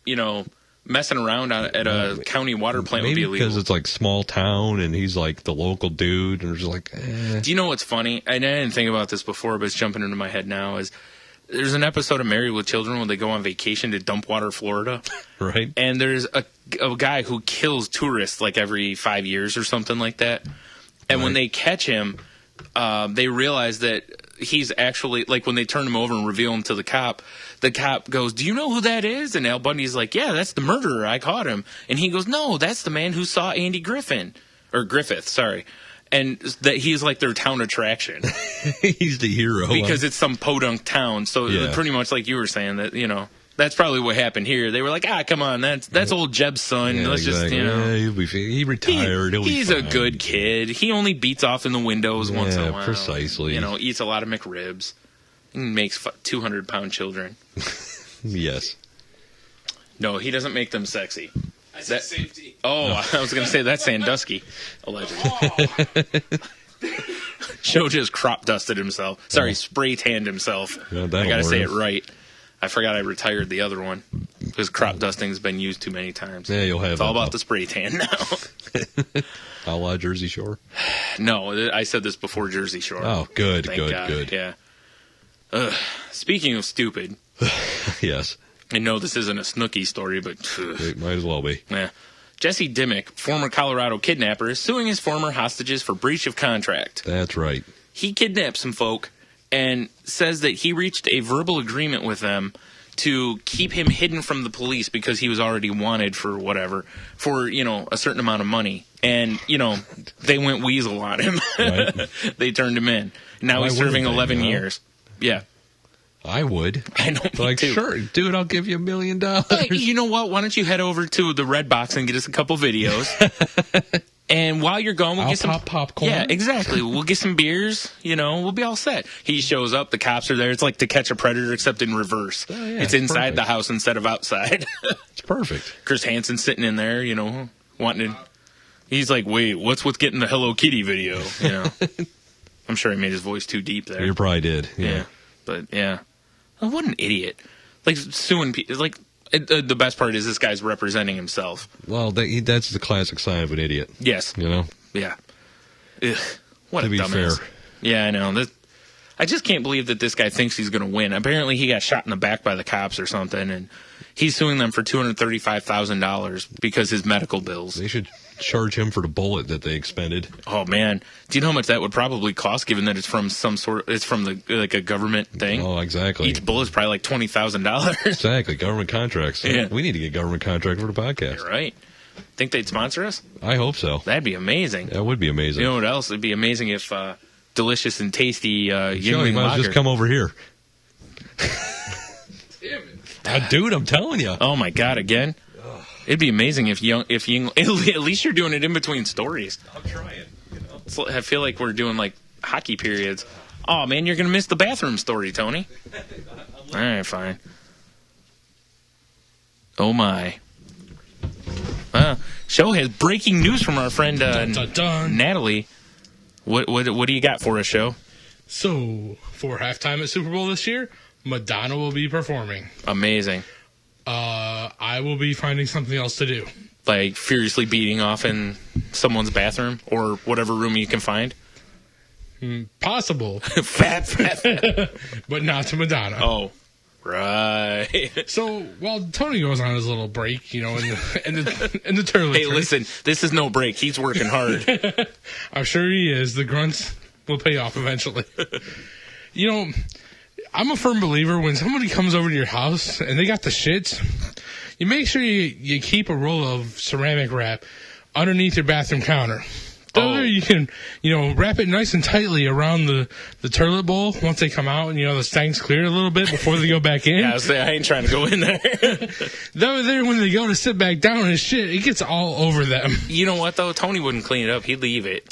messing around at a county water plant would be illegal. Because it's like small town and he's like the local dude. And it's like, Do you know what's funny? And I didn't think about this before, but it's jumping into my head now. Is there's an episode of Married with Children where they go on vacation to Dumpwater, Florida. Right. And there's a guy who kills tourists like every 5 years or something like that. And when they catch him, they realize that he's actually, like, when they turn him over and reveal him to the cop goes, "Do you know who that is?" And Al Bundy's like, "Yeah, that's the murderer. I caught him." And he goes, "No, that's the man who saw Andy Griffith, sorry." And that he's like their town attraction. He's the hero. Because it's some podunk town. So pretty much like you were saying that, that's probably what happened here. They were like, come on, that's old Jeb's son. Yeah, Let's exactly. just, he retired. He's a good kid. He only beats off in the windows once in a while. Precisely. Eats a lot of McRibs. And makes 200-pound children. Yes. No, he doesn't make them sexy. I said safety. Oh, no. I was going to say that's Sandusky, allegedly. Joe just crop dusted himself. Sorry, spray tanned himself. Yeah, I got to say it right. I forgot I retired the other one because crop dusting's been used too many times. Yeah, you'll have. It's all about the spray tan now. A la Jersey Shore. No, I said this before Jersey Shore. Oh, good, Thank God. good. Yeah. Speaking of stupid. Yes. I know this isn't a Snooki story, but It might as well be. Yeah. Jesse Dimmick, former Colorado kidnapper, is suing his former hostages for breach of contract. That's right. He kidnapped some folk and says that he reached a verbal agreement with them to keep him hidden from the police because he was already wanted for whatever, for, a certain amount of money. And, they went weasel on him. Right. They turned him in. Now he's serving 11 years. Yeah. I would. I know. Like, sure, dude, I'll give you $1 million. Hey, you know what? Why don't you head over to the Red Box and get us a couple videos? And while you're gone, we'll get some popcorn. Yeah, exactly. We'll get some beers. We'll be all set. He shows up. The cops are there. It's like To Catch a Predator, except in reverse. Oh, yeah, it's inside perfect. the house instead of outside. It's perfect. Chris Hansen sitting in there, wanting to. He's like, "Wait, what's with getting the Hello Kitty video?" I'm sure he made his voice too deep there. You probably did. Yeah. But yeah. Oh, what an idiot! Like suing people. Like the best part is this guy's representing himself. Well, that's the classic sign of an idiot. Yes. Yeah. Ugh. What to a be dumbass. fair. Yeah, I know. I just can't believe that this guy thinks he's going to win. Apparently, he got shot in the back by the cops or something, and he's suing them for $235,000 because his medical bills. They should charge him for the bullet that they expended. Oh man, do you know how much that would probably cost? Given that it's from a government thing. Oh, exactly. Each bullet's probably like $20,000. Exactly, government contracts. Yeah. We need to get government contract for the podcast. You're right. Think they'd sponsor us? I hope so. That'd be amazing. That would be amazing. You know what else? It'd be amazing if delicious and tasty Joey, Yuengling might lager. just come over here. Damn it. Dude, I'm telling you. Oh my God! Again, it'd be amazing if Yuengling. At least you're doing it in between stories. I'm trying. You know? I feel like we're doing like hockey periods. Oh man, you're gonna miss the bathroom story, Tony. All right, fine. Oh my. Show has breaking news from our friend Dun, dun, dun. Natalie. What do you got for us, Show? So, for halftime at Super Bowl this year, Madonna will be performing. Amazing. I will be finding something else to do. Like furiously beating off in someone's bathroom or whatever room you can find. Possible, fat. but not to Madonna. Oh, right. So while Tony goes on his little break, in the toilet. Hey, listen, this is no break. He's working hard. I'm sure he is. The grunts will pay off eventually. I'm a firm believer when somebody comes over to your house and they got the shits, you make sure you keep a roll of ceramic wrap underneath your bathroom counter. There you can, wrap it nice and tightly around the toilet bowl once they come out and, the stank's cleared a little bit before they go back in. Yeah, I ain't trying to go in there. There, when they go to sit back down and shit, it gets all over them. You know what, though? Tony wouldn't clean it up. He'd leave it.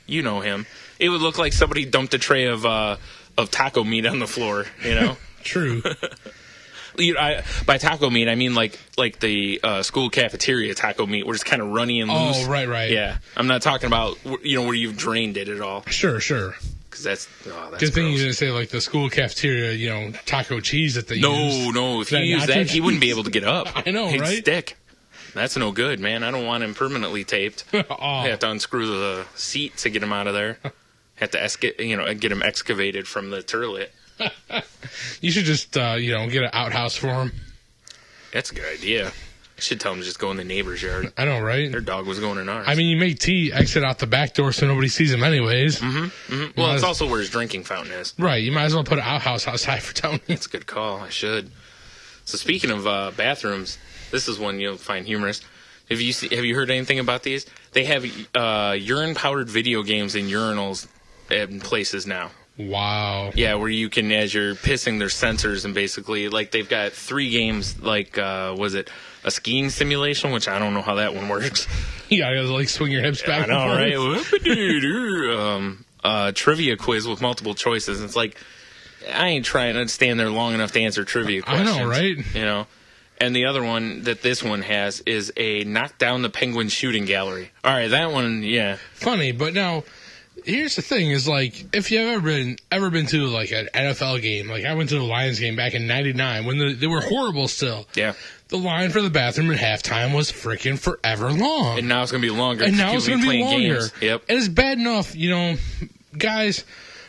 You know him. It would look like somebody dumped a tray of taco meat on the floor, True. By taco meat, I mean like the school cafeteria taco meat, where it's kind of runny and loose. Oh, right. Yeah, I'm not talking about where you've drained it at all. Sure. Because that's good thing gross. you didn't say like the school cafeteria, taco cheese that they use. No. If you use that, he wouldn't be able to get up. I know, He'd right? stick. That's no good, man. I don't want him permanently taped. Oh. I have to unscrew the seat to get him out of there. Have to get him excavated from the toilet. You should just, get an outhouse for him. That's a good idea. I should tell him to just go in the neighbor's yard. I know, right? Their dog was going in ours. I mean, you make T exit out the back door so nobody sees him anyways. Mm-hmm. Well, it's also where his drinking fountain is. Right. You might as well put an outhouse outside for Tony. That's a good call. I should. So speaking of bathrooms, this is one you'll find humorous. Have you heard anything about these? They have urine-powered video games in urinals in places now. Wow. Yeah, where you can, as you're pissing, there's sensors, and basically, like, they've got 3 games, like, was it a skiing simulation, which I don't know how that one works. You gotta, like, swing your hips back I know, right? Trivia quiz with multiple choices. It's like, I ain't trying to stand there long enough to answer trivia questions. I know, right? And the other one that this one has is a knock down the penguin shooting gallery. All right, that one, yeah. Funny, but now... Here's the thing: is like if you've ever been to like an NFL game, like I went to the Lions game back in '99 when they were horrible still. Yeah. The line for the bathroom at halftime was freaking forever long, and now it's gonna be longer. And now it's gonna be longer. Games. Yep. And it's bad enough, guys.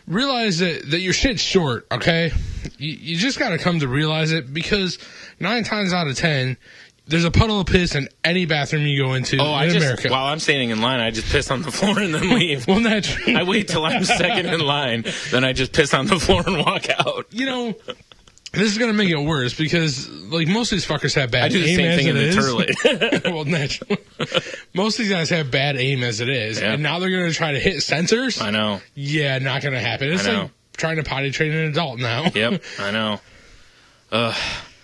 Realize that your shit's short. Okay, you just gotta come to realize it because 9 times out of 10. There's a puddle of piss in any bathroom you go into in America. While I'm standing in line, I just piss on the floor and then leave. Well, naturally. I wait till I'm second in line, then I just piss on the floor and walk out. This is going to make it worse because, like, most of these fuckers have bad aim. I do the same thing in the toilet. Well, naturally. Most of these guys have bad aim as it is. Yeah. And now they're going to try to hit sensors? I know. Yeah, not going to happen. It's like trying to potty train an adult now. Yep, I know.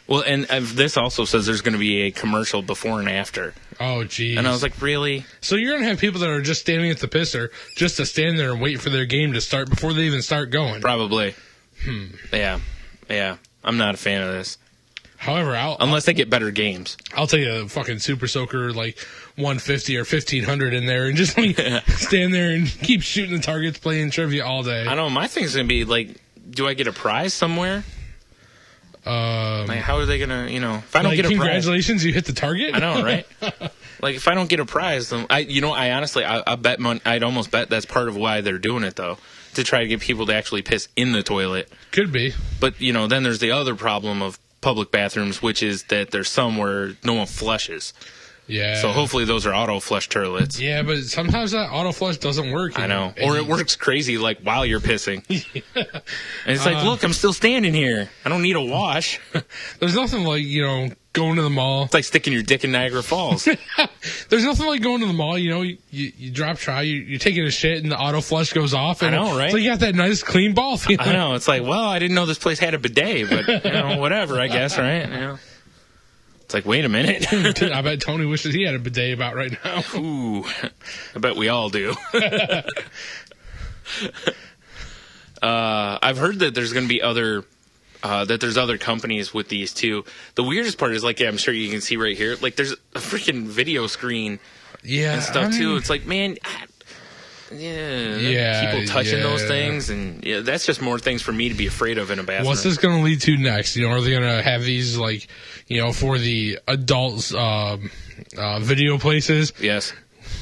Well, and this also says there's going to be a commercial before and after. Oh, geez. And I was like, really? So you're going to have people that are just standing at the pisser just to stand there and wait for their game to start before they even start going? Probably. Yeah. I'm not a fan of this. However, unless they get better games. I'll take a fucking Super Soaker, like 150 or 1500 in there and just stand there and keep shooting the targets, playing trivia all day. I know. My thing's going to be like, do I get a prize somewhere? Like, how are they gonna, if I don't get a prize? Congratulations, you hit the target. I know, right? Like, if I don't get a prize, then I honestly, I bet I'd almost bet that's part of why they're doing it though, to try to get people to actually piss in the toilet. Could be. But, then there's the other problem of public bathrooms, which is that there's some where no one flushes. Yeah. So hopefully those are auto flush toilets. Yeah, but sometimes that auto flush doesn't work. I know. Or it works crazy like while you're pissing. And it's like, look, I'm still standing here. I don't need a wash. There's nothing like, going to the mall. It's like sticking your dick in Niagara Falls. There's nothing like going to the mall, you drop try, you're taking a shit and the auto flush goes off. And I know, right? So you got that nice clean ball feeling. I know. It's like, well, I didn't know this place had a bidet, but, whatever, I guess, right? It's like, wait a minute. I bet Tony wishes he had a bidet about right now. Ooh, I bet we all do. I've heard that there's going to be other companies with these too. The weirdest part is I'm sure you can see right here, there's a freaking video screen and stuff too. It's like, man, people touching those things, and that's just more things for me to be afraid of in a bathroom. What's this going to lead to next? Are they going to have these for the adults video places? Yes.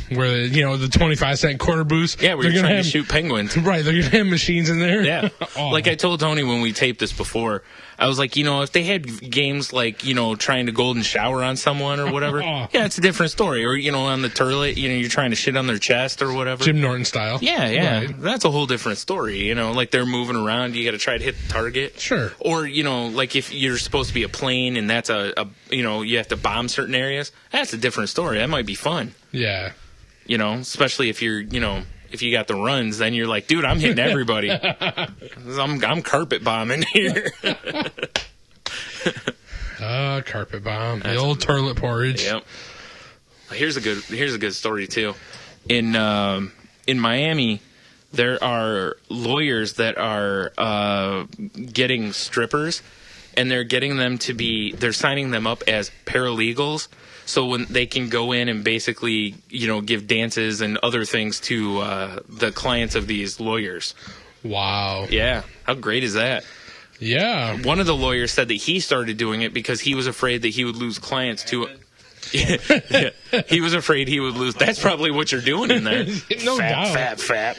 Where the 25-cent quarter booths. Yeah, where you're trying to shoot penguins. Right, they're gonna have machines in there. Yeah. Like I told Tony when we taped this before, I was like, if they had games like, trying to golden shower on someone or whatever, yeah, it's a different story. Or, on the toilet, you're trying to shit on their chest or whatever. Jim Norton style. Yeah. Right. That's a whole different story. Like they're moving around, you got to try to hit the target. Sure. Or, like if you're supposed to be a plane and that's you have to bomb certain areas, that's a different story. That might be fun. Yeah. Especially if you're, if you got the runs, then you're like, dude, I'm hitting everybody. I'm carpet bombing here. Carpet bomb. The old toilet porridge. Yep. Here's a good story too. In Miami, there are lawyers that are getting strippers, and they're getting them they're signing them up as paralegals. So when they can go in and basically, give dances and other things to the clients of these lawyers. Wow. Yeah. How great is that? Yeah. One of the lawyers said that he started doing it because he was afraid that he would lose clients to yeah. He was afraid he would lose. That's probably what you're doing in there. No doubt. Fat.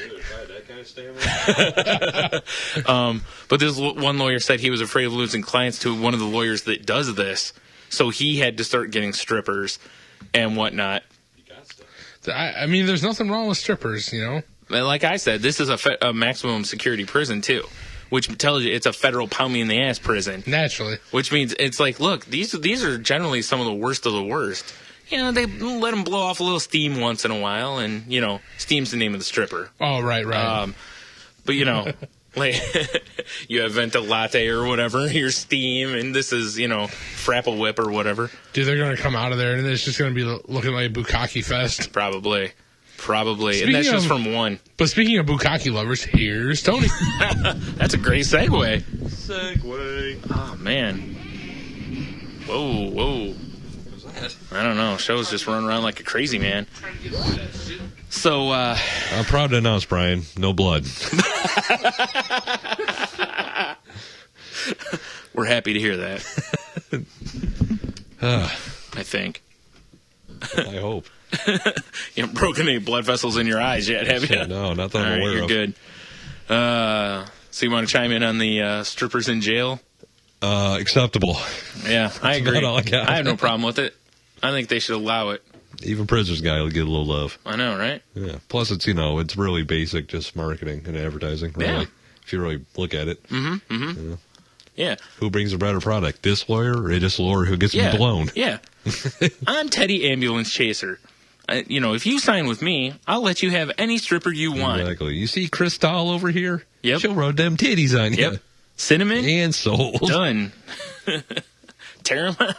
But this one lawyer said he was afraid of losing clients to one of the lawyers that does this. So he had to start getting strippers and whatnot. I mean, there's nothing wrong with strippers, Like I said, this is a maximum security prison, too, which tells you it's a federal pound-me-in-the-ass prison. Naturally. Which means it's like, look, these are generally some of the worst of the worst. They let them blow off a little steam once in a while, and, steam's the name of the stripper. Oh, right. But, like, you have Venta Latte or whatever, your steam, and this is, Frapple Whip or whatever. Dude, they're going to come out of there, and it's just going to be looking like a Bukkake fest. Probably. And that's just from one. But speaking of Bukkake lovers, here's Tony. That's a great segue. Oh, man. Whoa. What was that? I don't know. Show's just running around like a crazy man. So, I'm proud to announce, Brian, no blood. We're happy to hear that. I think. I hope. You haven't broken any blood vessels in your eyes yet, have you? No, not that I'm aware you're of. Good. So you want to chime in on the strippers in jail? Acceptable. Yeah, I agree. About all I got. I have no problem with it. I think they should allow it. Even Prisoners Guy will get a little love. I know, right? Yeah. Plus, it's it's really basic, just marketing and advertising. Really, yeah. If you really look at it. Mm-hmm. Yeah. Who brings a better product? This lawyer or this lawyer who gets me blown? Yeah. I'm Teddy Ambulance Chaser. If you sign with me, I'll let you have any stripper you want. Exactly. You see Crystal over here? Yep. She'll rub them titties on you. Yep. Cinnamon? And sold. Done. Terramon?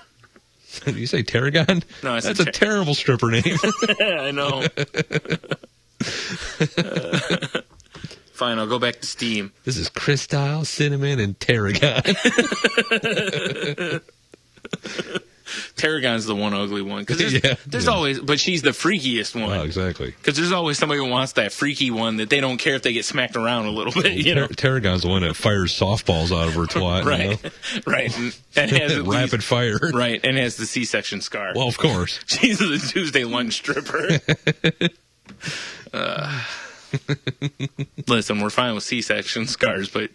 Did you say Tarragon? No, I said That's a terrible stripper name. I know. Fine, I'll go back to Steam. This is Crystal, Cinnamon, and Tarragon. Tarragon's the one ugly one. Because there's always, but she's the freakiest one. Oh, exactly. Because there's always somebody who wants that freaky one that they don't care if they get smacked around a little bit. Tarragon's the one that fires softballs out of her twat. Right. Right. And has rapid fire. Right. And has the C-section scar. Well, of course. She's the Tuesday lunch stripper. Listen, we're fine with C-section scars, but,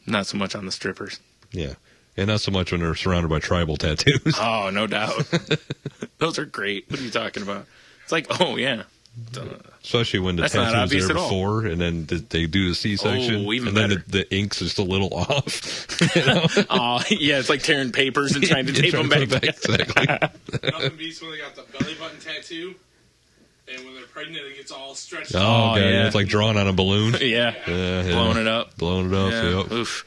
not so much on the strippers. Yeah. And not so much when they're surrounded by tribal tattoos. Oh, no doubt. Those are great. What are you talking about? It's like, oh, yeah. Especially when the tattoo was there before, and then they do the C-section, and then the ink's just a little off. Oh, yeah, it's like tearing papers and trying to tape them back. Exactly. Nothing beats when they got the belly button tattoo, and when they're pregnant, it gets all stretched. Oh, yeah. It's like drawn on a balloon. Yeah. Blowing it up. Yeah. Yep. Oof.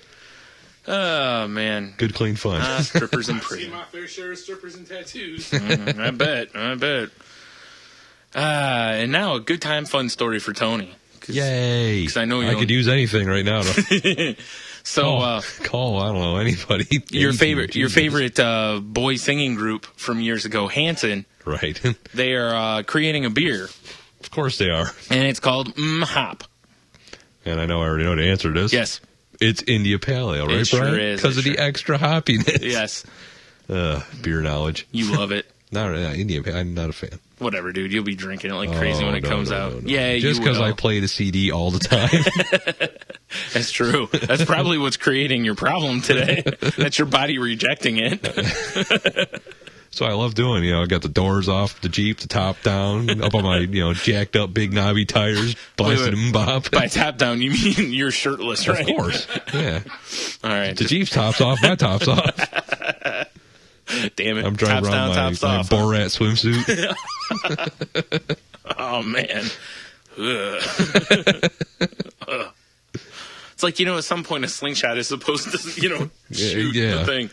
Oh, man. Good, clean fun. Strippers in I've prison. seen my fair share of strippers and tattoos. I bet. And now a good time, fun story for Tony. Yay! Because I know I could use anything right now. So call I don't know, anybody. Your favorite boy singing group from years ago, Hanson. Right. They are creating a beer. Of course they are. And it's called Hop. And I already know the answer to this. Yes. It's India Pale Ale, right, it Brian? Sure is. Because of the extra hoppiness. Yes. Beer knowledge. You love it. No, India Pale. I'm not a fan. Whatever, dude. You'll be drinking it like crazy when it comes out. No. Yeah, just because I play the CD all the time. That's true. That's probably what's creating your problem today. That's your body rejecting it. So I love doing, I got the doors off the Jeep, the top down, up on my, jacked up big knobby tires, blasting them bop. By top down, you mean you're shirtless, right? Of course. Yeah. All right. The Jeep's top's off, my top's off. Damn it. I'm driving around my Borat swimsuit. Oh, man. It's like, at some point a slingshot is supposed to, shoot the thing.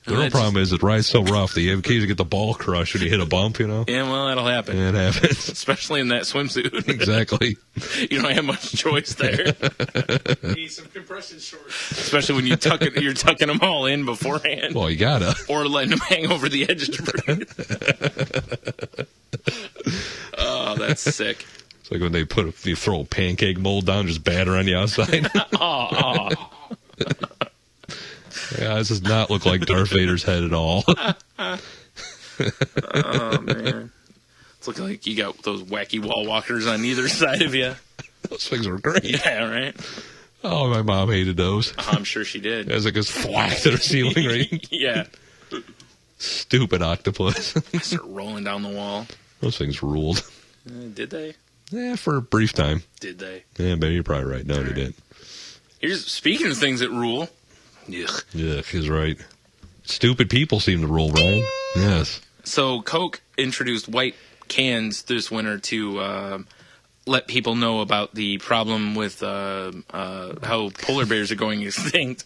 The real problem is it rides so rough that you occasionally get the ball crush when you hit a bump, Yeah, well, that'll happen. It happens. Especially in that swimsuit. Exactly. You don't have much choice there. You need some compression shorts. Especially when you're tucking them all in beforehand. Well, you gotta. Or letting them hang over the edge to breathe. Oh, that's sick. It's like when you throw a pancake mold down, just batter on the outside. Oh. Yeah, this does not look like Darth Vader's head at all. Oh, man. It's looking like you got those wacky wall walkers on either side of you. Those things were great. Yeah, right? Oh, my mom hated those. I'm sure she did. It was like this flack to the ceiling, right? Yeah. Stupid octopus. I start rolling down the wall. Those things ruled. Did they? Yeah, for a brief time. Did they? Yeah, but you're probably right. No, they didn't. Speaking of things that rule. Yuck. Yeah, he's right. Stupid people seem to rule, Brian. Yes. So Coke introduced white cans this winter to let people know about the problem with how polar bears are going extinct,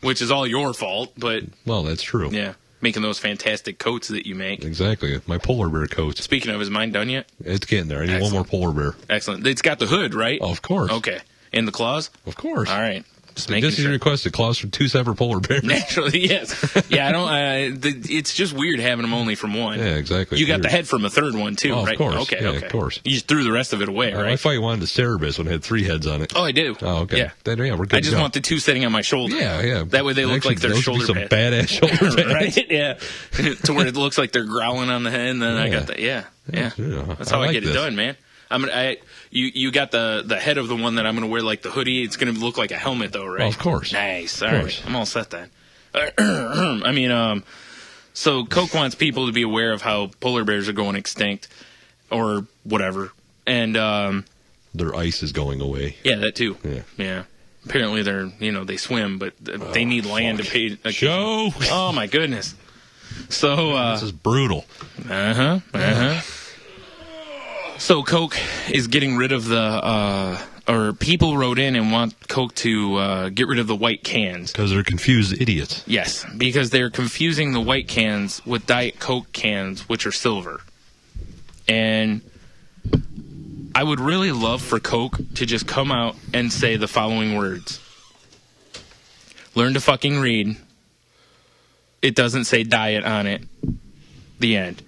which is all your fault. But well, that's true. Yeah, making those fantastic coats that you make. Exactly. My polar bear coat. Speaking of, is mine done yet? It's getting there. I need one more polar bear. Excellent. It's got the hood, right? Oh, of course. Okay. And the claws? Of course. All right. Just is requested. Claws from 2 separate polar bears. Naturally, yes. Yeah, I don't. It's just weird having them only from one. Yeah, exactly. You got the head from a third one too, right? Of course. Okay, yeah, okay. Of course. You just threw the rest of it away, right? I thought you wanted a Cerebus when it had 3 heads on it. Oh, I do. Oh, okay. Yeah. Then, we're good. I just want the 2 sitting on my shoulder. Yeah. That way they look like they're shoulder pads. Some badass shoulder pads. Right? Yeah. To where it looks like they're growling on the head, and then I got that. Yeah. That's how I get it done, man. You got the head of the one that I'm going to wear like the hoodie. It's going to look like a helmet though, right? Oh, of course. Nice. All right. I'm all set then. So Coke wants people to be aware of how polar bears are going extinct or whatever. And their ice is going away. Yeah, that too. Yeah. Apparently they're, they swim, but they need land to pay. Show. Oh my goodness. So this is brutal. So Coke is getting rid of or people wrote in and want Coke to get rid of the white cans. Because they're confused idiots. Yes, because they're confusing the white cans with Diet Coke cans, which are silver. And I would really love for Coke to just come out and say the following words. Learn to fucking read. It doesn't say diet on it. The end.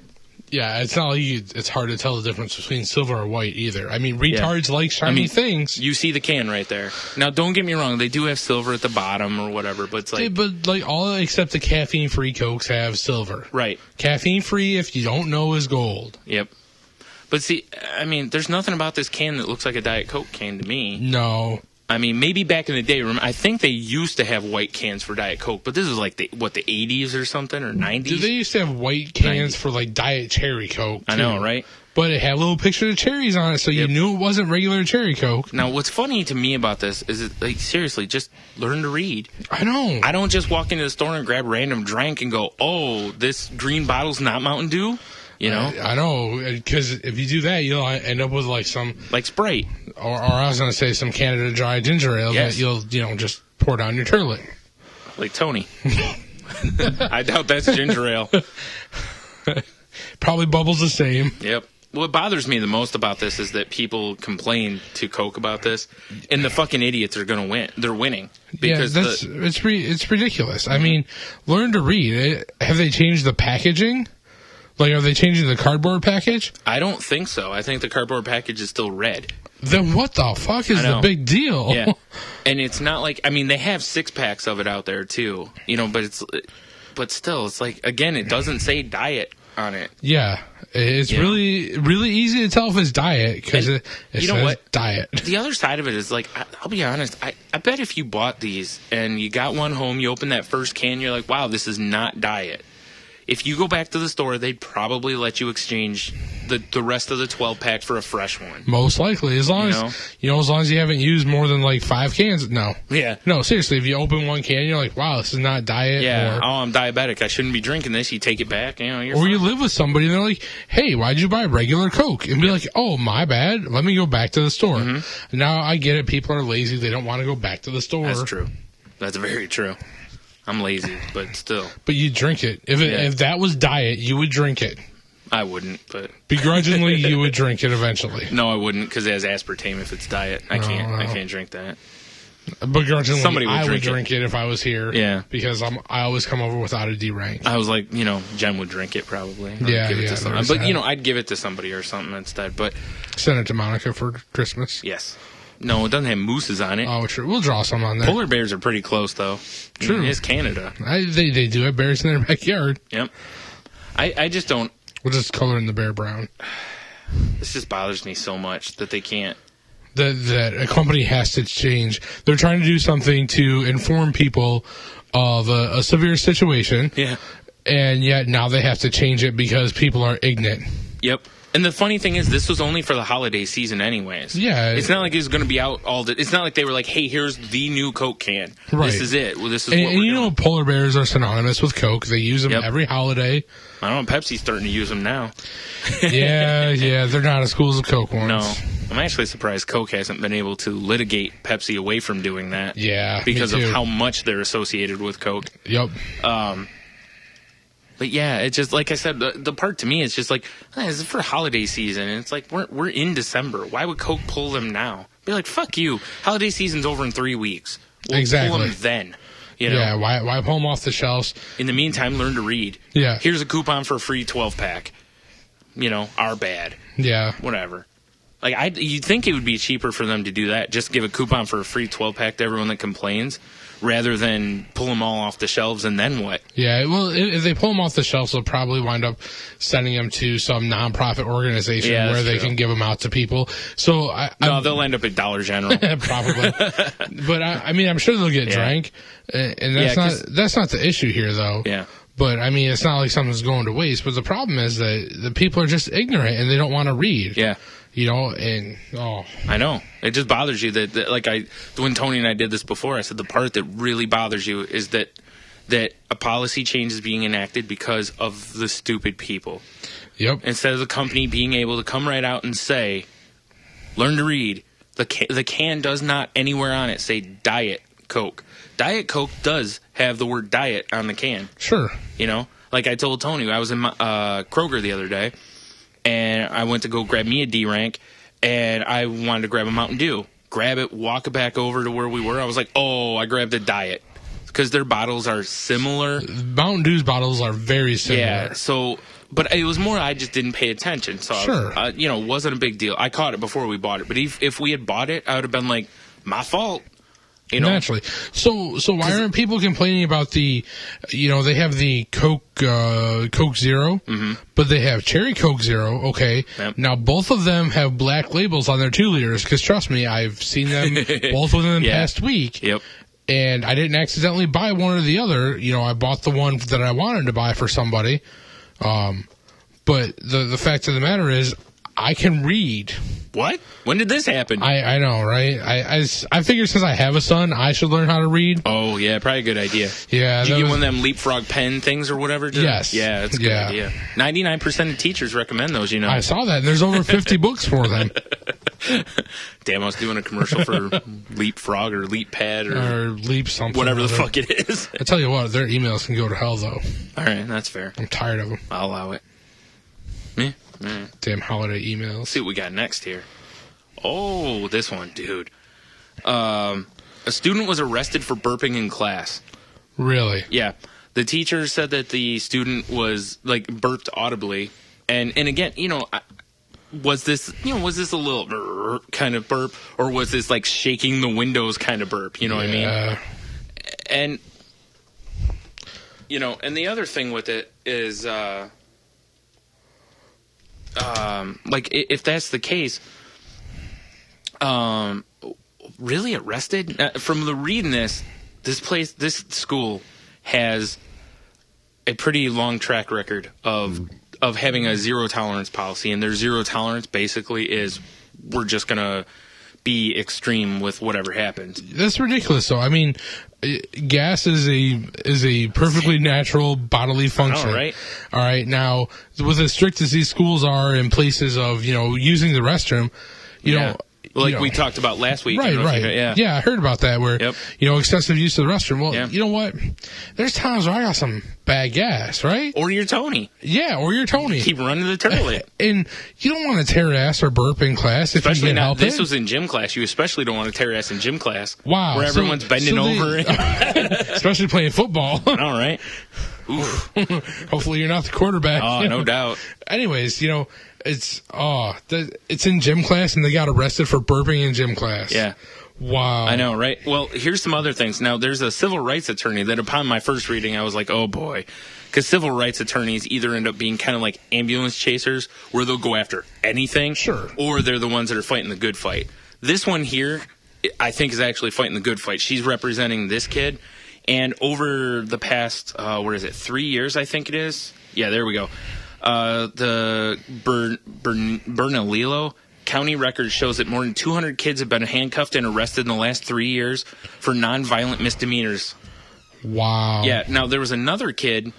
Yeah, it's not like it's hard to tell the difference between silver or white either. I mean, retards like shiny things. You see the can right there. Now, don't get me wrong; they do have silver at the bottom or whatever, but it's like, but like all except the caffeine-free Cokes have silver. Right. Caffeine-free, if you don't know, is gold. Yep. But see, I mean, there's nothing about this can that looks like a Diet Coke can to me. No. I mean, maybe back in the day, I think they used to have white cans for Diet Coke, but this is like the 80s or something, or 90s? Dude, they used to have white cans for like Diet Cherry Coke, too. I know, right? But it had a little picture of cherries on it, so you knew it wasn't regular Cherry Coke. Now, what's funny to me about this is, like, seriously, just learn to read. I know. I don't just walk into the store and grab random drink and go, oh, this green bottle's not Mountain Dew? You know? I know, because if you do that, you'll end up with like some... Like Sprite. Or I was going to say some Canada Dry ginger ale that you'll, just pour down your turlet. Like Tony. I doubt that's ginger ale. Probably bubbles the same. Yep. What bothers me the most about this is that people complain to Coke about this, and the fucking idiots are going to win. They're winning. Because it's ridiculous. I mean, learn to read. Have they changed the packaging? Like, are they changing the cardboard package? I don't think so. I think the cardboard package is still red. Then what the fuck is the big deal? Yeah. And it's not like, I mean, they have 6-packs of it out there too, but still, it's like, again, it doesn't say diet on it. Yeah. It's really, really easy to tell if it's diet because it says diet. The other side of it is, like, I'll be honest, I bet if you bought these and you got one home, you open that first can, you're like, wow, this is not diet. If you go back to the store, they'd probably let you exchange the rest of the 12-pack for a fresh one. Most likely. As long as you haven't used more than like 5 cans. No. Yeah. No, seriously, if you open one can, you're like, wow, this is not diet. Yeah. I'm diabetic. I shouldn't be drinking this. You take it back. You're or fine. you live with somebody and they're like, hey, why'd you buy regular Coke? And be like, oh, my bad. Let me go back to the store. Mm-hmm. Now I get it. People are lazy. They don't want to go back to the store. That's true. That's very true. I'm lazy, but still. But you drink it. If that was diet, you would drink it. I wouldn't, but... Begrudgingly, you would drink it eventually. No, I wouldn't, because it has aspartame if it's diet. I can't drink that. Begrudgingly, I would drink it if I was here. Yeah. Because I always come over without a D rank. I was like, Jen would drink it probably. But, I'd give it to somebody or something instead, but... Send it to Monica for Christmas. Yes. No, it doesn't have mooses on it. Oh, true. We'll draw some on there. Polar bears are pretty close, though. True. It's Canada. They do have bears in their backyard. Yep. I just don't... We'll just color in the bear brown. This just bothers me so much that they can't... That a company has to change. They're trying to do something to inform people of a severe situation. Yeah. And yet now they have to change it because people are ignorant. Yep. And the funny thing is, this was only for the holiday season anyways. Yeah. It's not like it's going to be out all the... It's not like they were like, hey, here's the new Coke can. Right. This is it. Well, this is what we're doing. Polar bears are synonymous with Coke. They use them every holiday. I don't know. Pepsi's starting to use them now. Yeah. They're not as cool as the Coke ones. No. I'm actually surprised Coke hasn't been able to litigate Pepsi away from doing that. Yeah, because of how much they're associated with Coke. Yep. But yeah, it's just like I said. The part to me is just like, this is for holiday season, and it's like we're in December. Why would Coke pull them now? Be like, fuck you. Holiday season's over in 3 weeks. We'll pull them then. Yeah, why pull them off the shelves? In the meantime, learn to read. Yeah. Here's a coupon for a free 12-pack. Our bad. Yeah. Whatever. Like, you'd think it would be cheaper for them to do that. Just give a coupon for a free 12-pack to everyone that complains, rather than pull them all off the shelves and then what? Yeah, well, if they pull them off the shelves, they'll probably wind up sending them to some nonprofit organization where they can give them out to people. So they'll end up at Dollar General. Probably. But I'm sure they'll get drank, and that's not the issue here, though. Yeah. But, it's not like something's going to waste. But the problem is that the people are just ignorant and they don't want to read. Yeah. I know. It just bothers you that when Tony and I did this before, I said the part that really bothers you is that a policy change is being enacted because of the stupid people. Yep. Instead of the company being able to come right out and say, learn to read. The can does not anywhere on it say Diet Coke. Diet Coke does have the word diet on the can. Sure. Like I told Tony, I was in Kroger the other day, and I went to go grab me a D rank, and I wanted to grab a Mountain Dew. Grab it, walk it back over to where we were. I was like, oh, I grabbed a Diet. Because their bottles are similar. Mountain Dew's bottles are very similar. Yeah, so, but it was more I just didn't pay attention. So, sure. It wasn't a big deal. I caught it before we bought it. But if we had bought it, I would have been like, my fault. You know? Naturally. So why aren't people complaining about they have the Coke Zero, but they have Cherry Coke Zero, okay. Yep. Now, both of them have black labels on their 2 liters, because trust me, I've seen them both within the past week. Yep. And I didn't accidentally buy one or the other. You know, I bought the one that I wanted to buy for somebody. But the fact of the matter is, I can read. What? When did this happen? I know, right? I figure since I have a son, I should learn how to read. Oh, yeah, probably a good idea. Yeah. Did you get one of them leapfrog pen things or whatever? Yes. Yeah, that's a good idea. 99% of teachers recommend those, you know. I saw that, and there's over 50 books for them. Damn, I was doing a commercial for Leapfrog or Leap Pad or Leap something. Whatever the fuck it is. I tell you what, their emails can go to hell, though. All right, that's fair. I'm tired of them. I'll allow it. Yeah. Damn holiday emails. Let's see what we got next here. Oh, this one, dude. A student was arrested for burping in class. Really? Yeah. The teacher said that the student was, like, burped audibly. And again, you know, was this a little kind of burp, or was this, like, shaking the windows kind of burp? You know what I mean? And, you know, and the other thing with it is, like, if that's the case, really arrested? From the reading this school has a pretty long track record of having a zero tolerance policy, and their zero tolerance basically is we're just gonna be extreme with whatever happens. That's ridiculous, though. I mean, gas is a perfectly natural bodily function. All right. All right. Now, with as strict as these schools are in places of, you know, using the restroom, you know. Like we talked about last week. Right. Yeah, I heard about that where, you know, excessive use of the restroom. Well, you know what? There's times where I got some bad gas, right? Or you're Tony. Yeah, or you're Tony. Keep running the toilet. And you don't want to tear ass or burp in class if especially you can help it. This was in gym class. You especially don't want to tear ass in gym class. Wow. Where everyone's bending over. Especially playing football. All right. Oof. Hopefully you're not the quarterback. Oh, no doubt. Anyways, you know, it's in gym class, and they got arrested for burping in gym class. Yeah. Wow. I know, right? Well, here's some other things. Now, there's a civil rights attorney that upon my first reading, I was like, oh boy. Because civil rights attorneys either end up being kind of like ambulance chasers, where they'll go after anything. Sure. Or they're the ones that are fighting the good fight. This one here, I think, is actually fighting the good fight. She's representing this kid. And over the past, 3 years, I think it is? Yeah, there we go. The Bernalillo County record shows that more than 200 kids have been handcuffed and arrested in the last 3 years for nonviolent misdemeanors. Wow. Yeah. Now, there was another kid,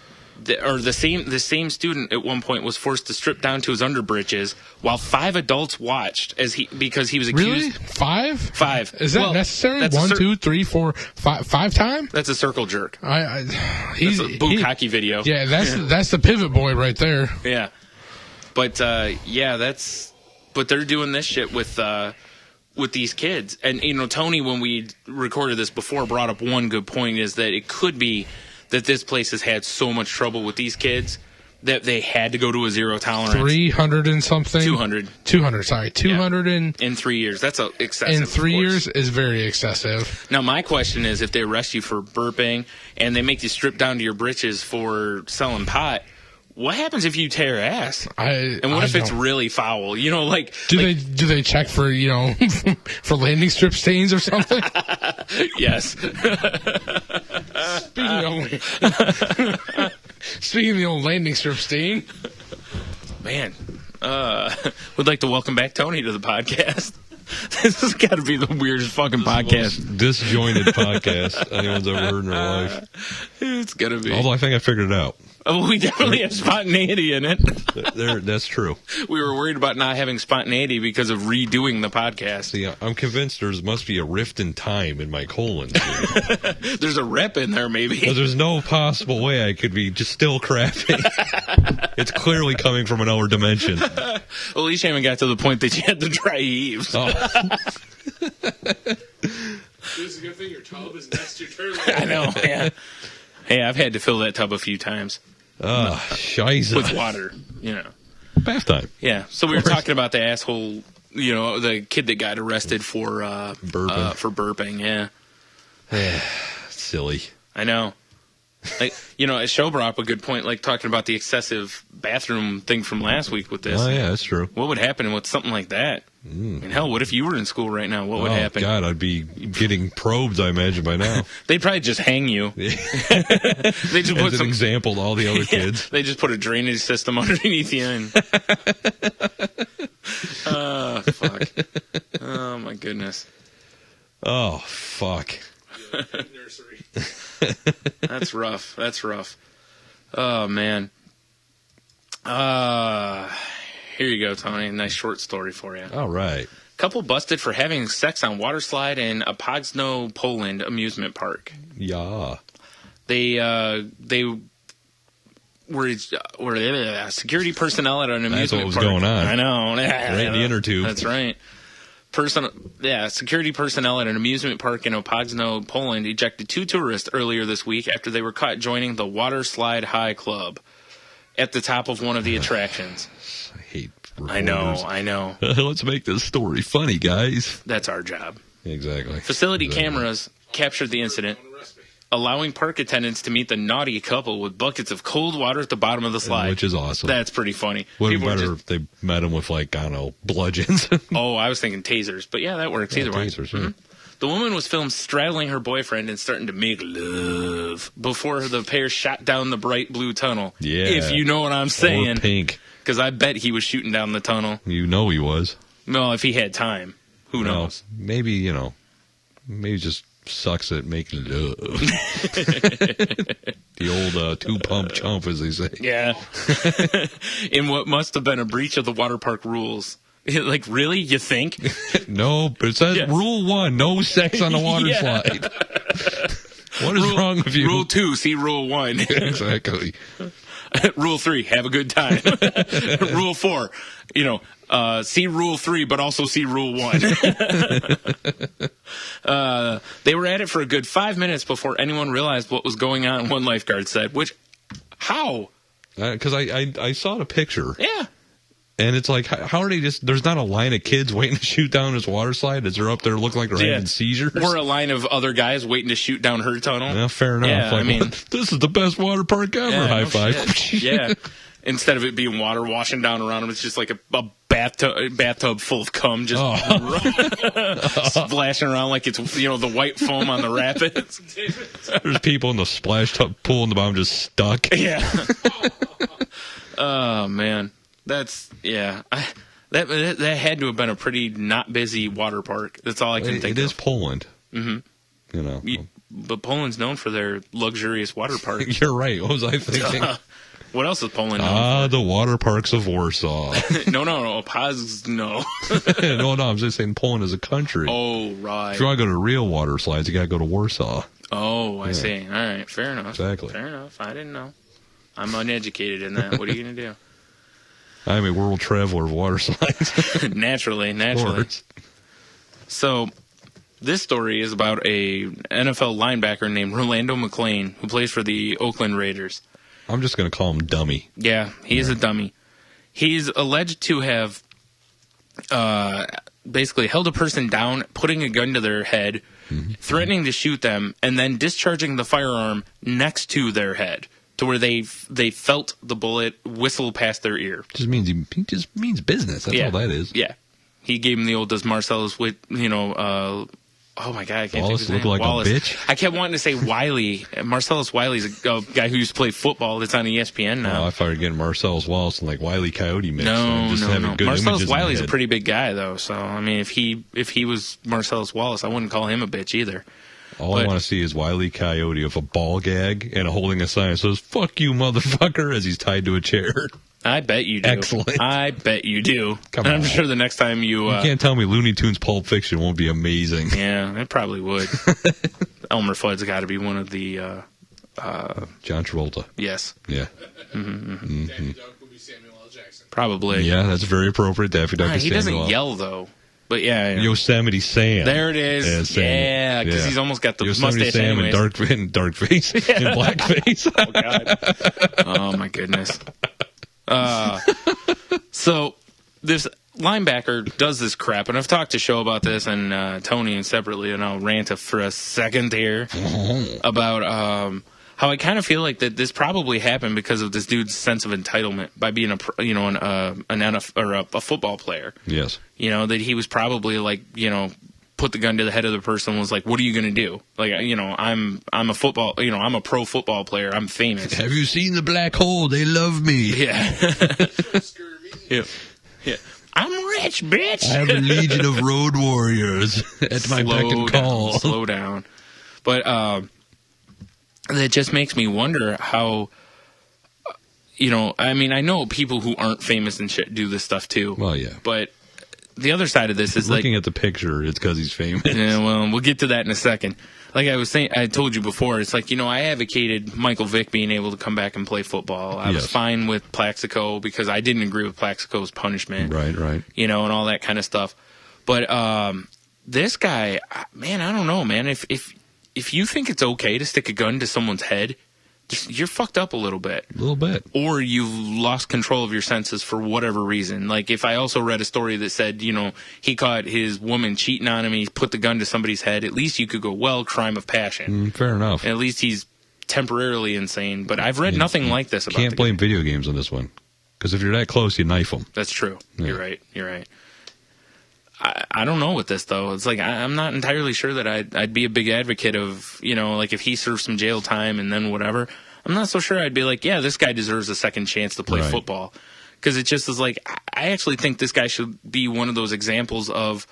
the same student at one point was forced to strip down to his underbritches while 5 adults watched because he was accused. Really? 5? 5. Is that necessary? 1, 2, 3, 4, 5 times? That's a circle jerk. He's a bukkake video. Yeah, that's the pivot boy right there. Yeah. But but they're doing this shit with these kids. And, you know, Tony, when we recorded this before, brought up one good point, is that it could be that this place has had so much trouble with these kids that they had to go to a zero tolerance. 300 and something? 200. 200, sorry. 200 in 3 years. That's excessive. In 3 years is very excessive. Now, my question is, if they arrest you for burping and they make you strip down to your britches for selling pot, what happens if you tear ass? And what if it's really foul? You know, like do they check for, you know, for landing strip stains or something? Yes. Speaking of the old landing strip stain, man, would like to welcome back Tony to the podcast. This has got to be the weirdest fucking podcast. Disjointed podcast anyone's ever heard in their life. It's gonna be. Although I think I figured it out. Oh, we definitely have spontaneity in it. That's true. We were worried about not having spontaneity because of redoing the podcast. See, I'm convinced there must be a rift in time in my colon. There's a rep in there, maybe. But there's no possible way I could be just still crapping. It's clearly coming from another dimension. Well, at least you haven't got to the point that you had the dry heaves. Oh. It's a good thing your tub is next to your turtle. I know, yeah. Hey, I've had to fill that tub a few times. Scheisse. With water, you know. Bath time. Yeah, so we were talking about the asshole, you know, the kid that got arrested for burping. For burping, yeah. Silly. I know. Like, Show brought up a good point, like talking about the excessive bathroom thing from last week with this. Oh, yeah, that's true. What would happen with something like that? I mean, hell, what if you were in school right now? What would happen? God, I'd be getting probed, I imagine, by now. They'd probably just hang you. They just put As an example to all the other kids. They just put a drainage system underneath you. And fuck. Oh, my goodness. Oh, fuck. Nursery. That's rough. That's rough. Oh, man. Here you go, Tony. Nice short story for you. All right. Couple busted for having sex on water slide in a Poznań, Poland amusement park. Yeah. They were security personnel at an amusement park. That's what was going on. I know. Right in the inner tube. That's right. Security personnel at an amusement park in Poznań, Poland ejected 2 tourists earlier this week after they were caught joining the Water Slide High Club at the top of one of the attractions. I hate reporters. I know. Let's make this story funny, guys. That's our job. Exactly. Facility cameras captured the incident, allowing park attendants to meet the naughty couple with buckets of cold water at the bottom of the slide. Which is awesome. That's pretty funny. Would have been better if they met them with, like, I don't know, bludgeons. Oh, I was thinking tasers. But yeah, that works either way. Tasers, yeah. The woman was filmed straddling her boyfriend and starting to make love before the pair shot down the bright blue tunnel. Yeah. If you know what I'm saying. Or pink. Because I bet he was shooting down the tunnel. You know he was. Well, if he had time. Who knows? Maybe, maybe just sucks at making love. The old two-pump chump, as they say. Yeah. In what must have been a breach of the water park rules. Like, really? You think? No, but it says Rule 1, no sex on the water slide. What is wrong with you? Rule 2, see Rule 1. Exactly. Rule 3, have a good time. Rule 4, see Rule 3, but also see Rule 1. They were at it for a good 5 minutes before anyone realized what was going on, one lifeguard said. How? Because I saw the picture. Yeah. And it's like, how are they there's not a line of kids waiting to shoot down this water slide as they're up there looking like they're having seizures? Or a line of other guys waiting to shoot down her tunnel. Yeah, fair enough. Yeah, like, this is the best water park ever. Yeah, High five. Yeah. Instead of it being water washing down around them, it's just like a bathtub full of cum just splashing around like it's, the white foam on the rapids. There's people in the splash tub pool in the bottom just stuck. Yeah. Oh, man. That had to have been a pretty not busy water park. That's all I can think of. It is Poland. Mm-hmm. But Poland's known for their luxurious water parks. You're right. What was I thinking? What else is Poland known for? The water parks of Warsaw. No. No, I'm just saying Poland is a country. Oh, right. If you want to go to real water slides, you got to go to Warsaw. Oh, I see. All right. Fair enough. Exactly. Fair enough. I didn't know. I'm uneducated in that. What are you going to do? I'm a world traveler of water slides. Naturally. So, this story is about a NFL linebacker named Rolando McClain, who plays for the Oakland Raiders. I'm just going to call him Dummy. Yeah, he's a dummy. He's alleged to have basically held a person down, putting a gun to their head, threatening to shoot them, and then discharging the firearm next to their head, to where they felt the bullet whistle past their ear. Just means he just means business. That's all that is. Yeah. He gave him the old, does Marcellus, oh my God, I can't Wallace think of his name. look like Wallace. a bitch? I kept wanting to say Wiley. Marcellus Wiley's a guy who used to play football that's on ESPN now. Oh, I thought you were getting Marcellus Wallace and like Wiley Coyote mix. No. Marcellus Wiley's a pretty big guy though, so I mean if he was Marcellus Wallace, I wouldn't call him a bitch either. I want to see is Wiley Coyote with a ball gag and holding a sign that says, "Fuck you, motherfucker," as he's tied to a chair. I bet you do. Excellent. I bet you do. Come on. I'm sure the next time you can't tell me Looney Tunes Pulp Fiction won't be amazing. Yeah, it probably would. Elmer Fudd's got to be one of the John Travolta. Yes. Yeah. Daffy Duck will be Samuel L. Jackson. Probably. Yeah, that's very appropriate. Daffy Duck is he Samuel doesn't yell though. But yeah. Yosemite Sam. There it is. Yeah, because he's almost got the Yosemite mustache Sam anyways. and dark face and blackface. Oh God. Oh my goodness. So this linebacker does this crap, and I've talked to Show about this and Tony and separately, and I'll rant for a second here about how I kind of feel like that this probably happened because of this dude's sense of entitlement by being an NFL or a football player. Yes. That he was probably like, put the gun to the head of the person and was like, what are you going to do? Like, I'm a football, I'm a pro football player. I'm famous. Have you seen the black hole? They love me. Yeah. Yeah. I'm rich, bitch. I have a legion of road warriors at my beck and call. Slow down. But that just makes me wonder how, I know people who aren't famous and shit do this stuff too. Well, yeah. But the other side of this is looking at the picture, it's because he's famous. Yeah, well, we'll get to that in a second. Like I was saying, I told you before, it's like, I advocated Michael Vick being able to come back and play football. I was fine with Plaxico because I didn't agree with Plaxico's punishment. Right. And all that kind of stuff. But this guy, man, I don't know, man. If you think it's okay to stick a gun to someone's head, you're fucked up a little bit. A little bit. Or you've lost control of your senses for whatever reason. Like, if I also read a story that said, he caught his woman cheating on him and he put the gun to somebody's head, at least you could go, well, crime of passion. Fair enough. And at least he's temporarily insane. But I've read nothing like this about Can't blame video games on this one. Because if you're that close, you knife them. That's true. Yeah. You're right. I don't know with this, though. It's like, I'm not entirely sure that I'd be a big advocate of, like if he serves some jail time and then whatever, I'm not so sure I'd be like, yeah, this guy deserves a second chance to play football. Because it just is like, I actually think this guy should be one of those examples of,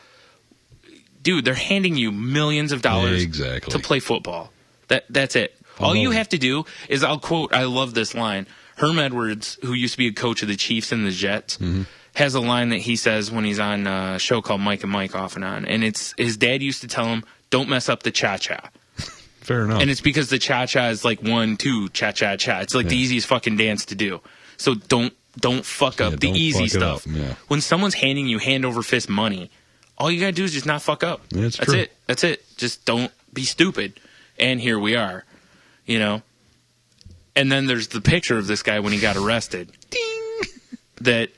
dude, they're handing you millions of dollars to play football. That's it. All you have to do is, I love this line. Herm Edwards, who used to be a coach of the Chiefs and the Jets, has a line that he says when he's on a show called Mike and Mike off and on. And it's his dad used to tell him, don't mess up the cha-cha. Fair enough. And it's because the cha-cha is like 1, 2, cha-cha-cha. It's like the easiest fucking dance to do. So don't fuck up the easy stuff. When someone's handing you hand over fist money, all you gotta do is just not fuck up. That's true. That's it. Just don't be stupid. And here we are. And then there's the picture of this guy when he got arrested. Ding! That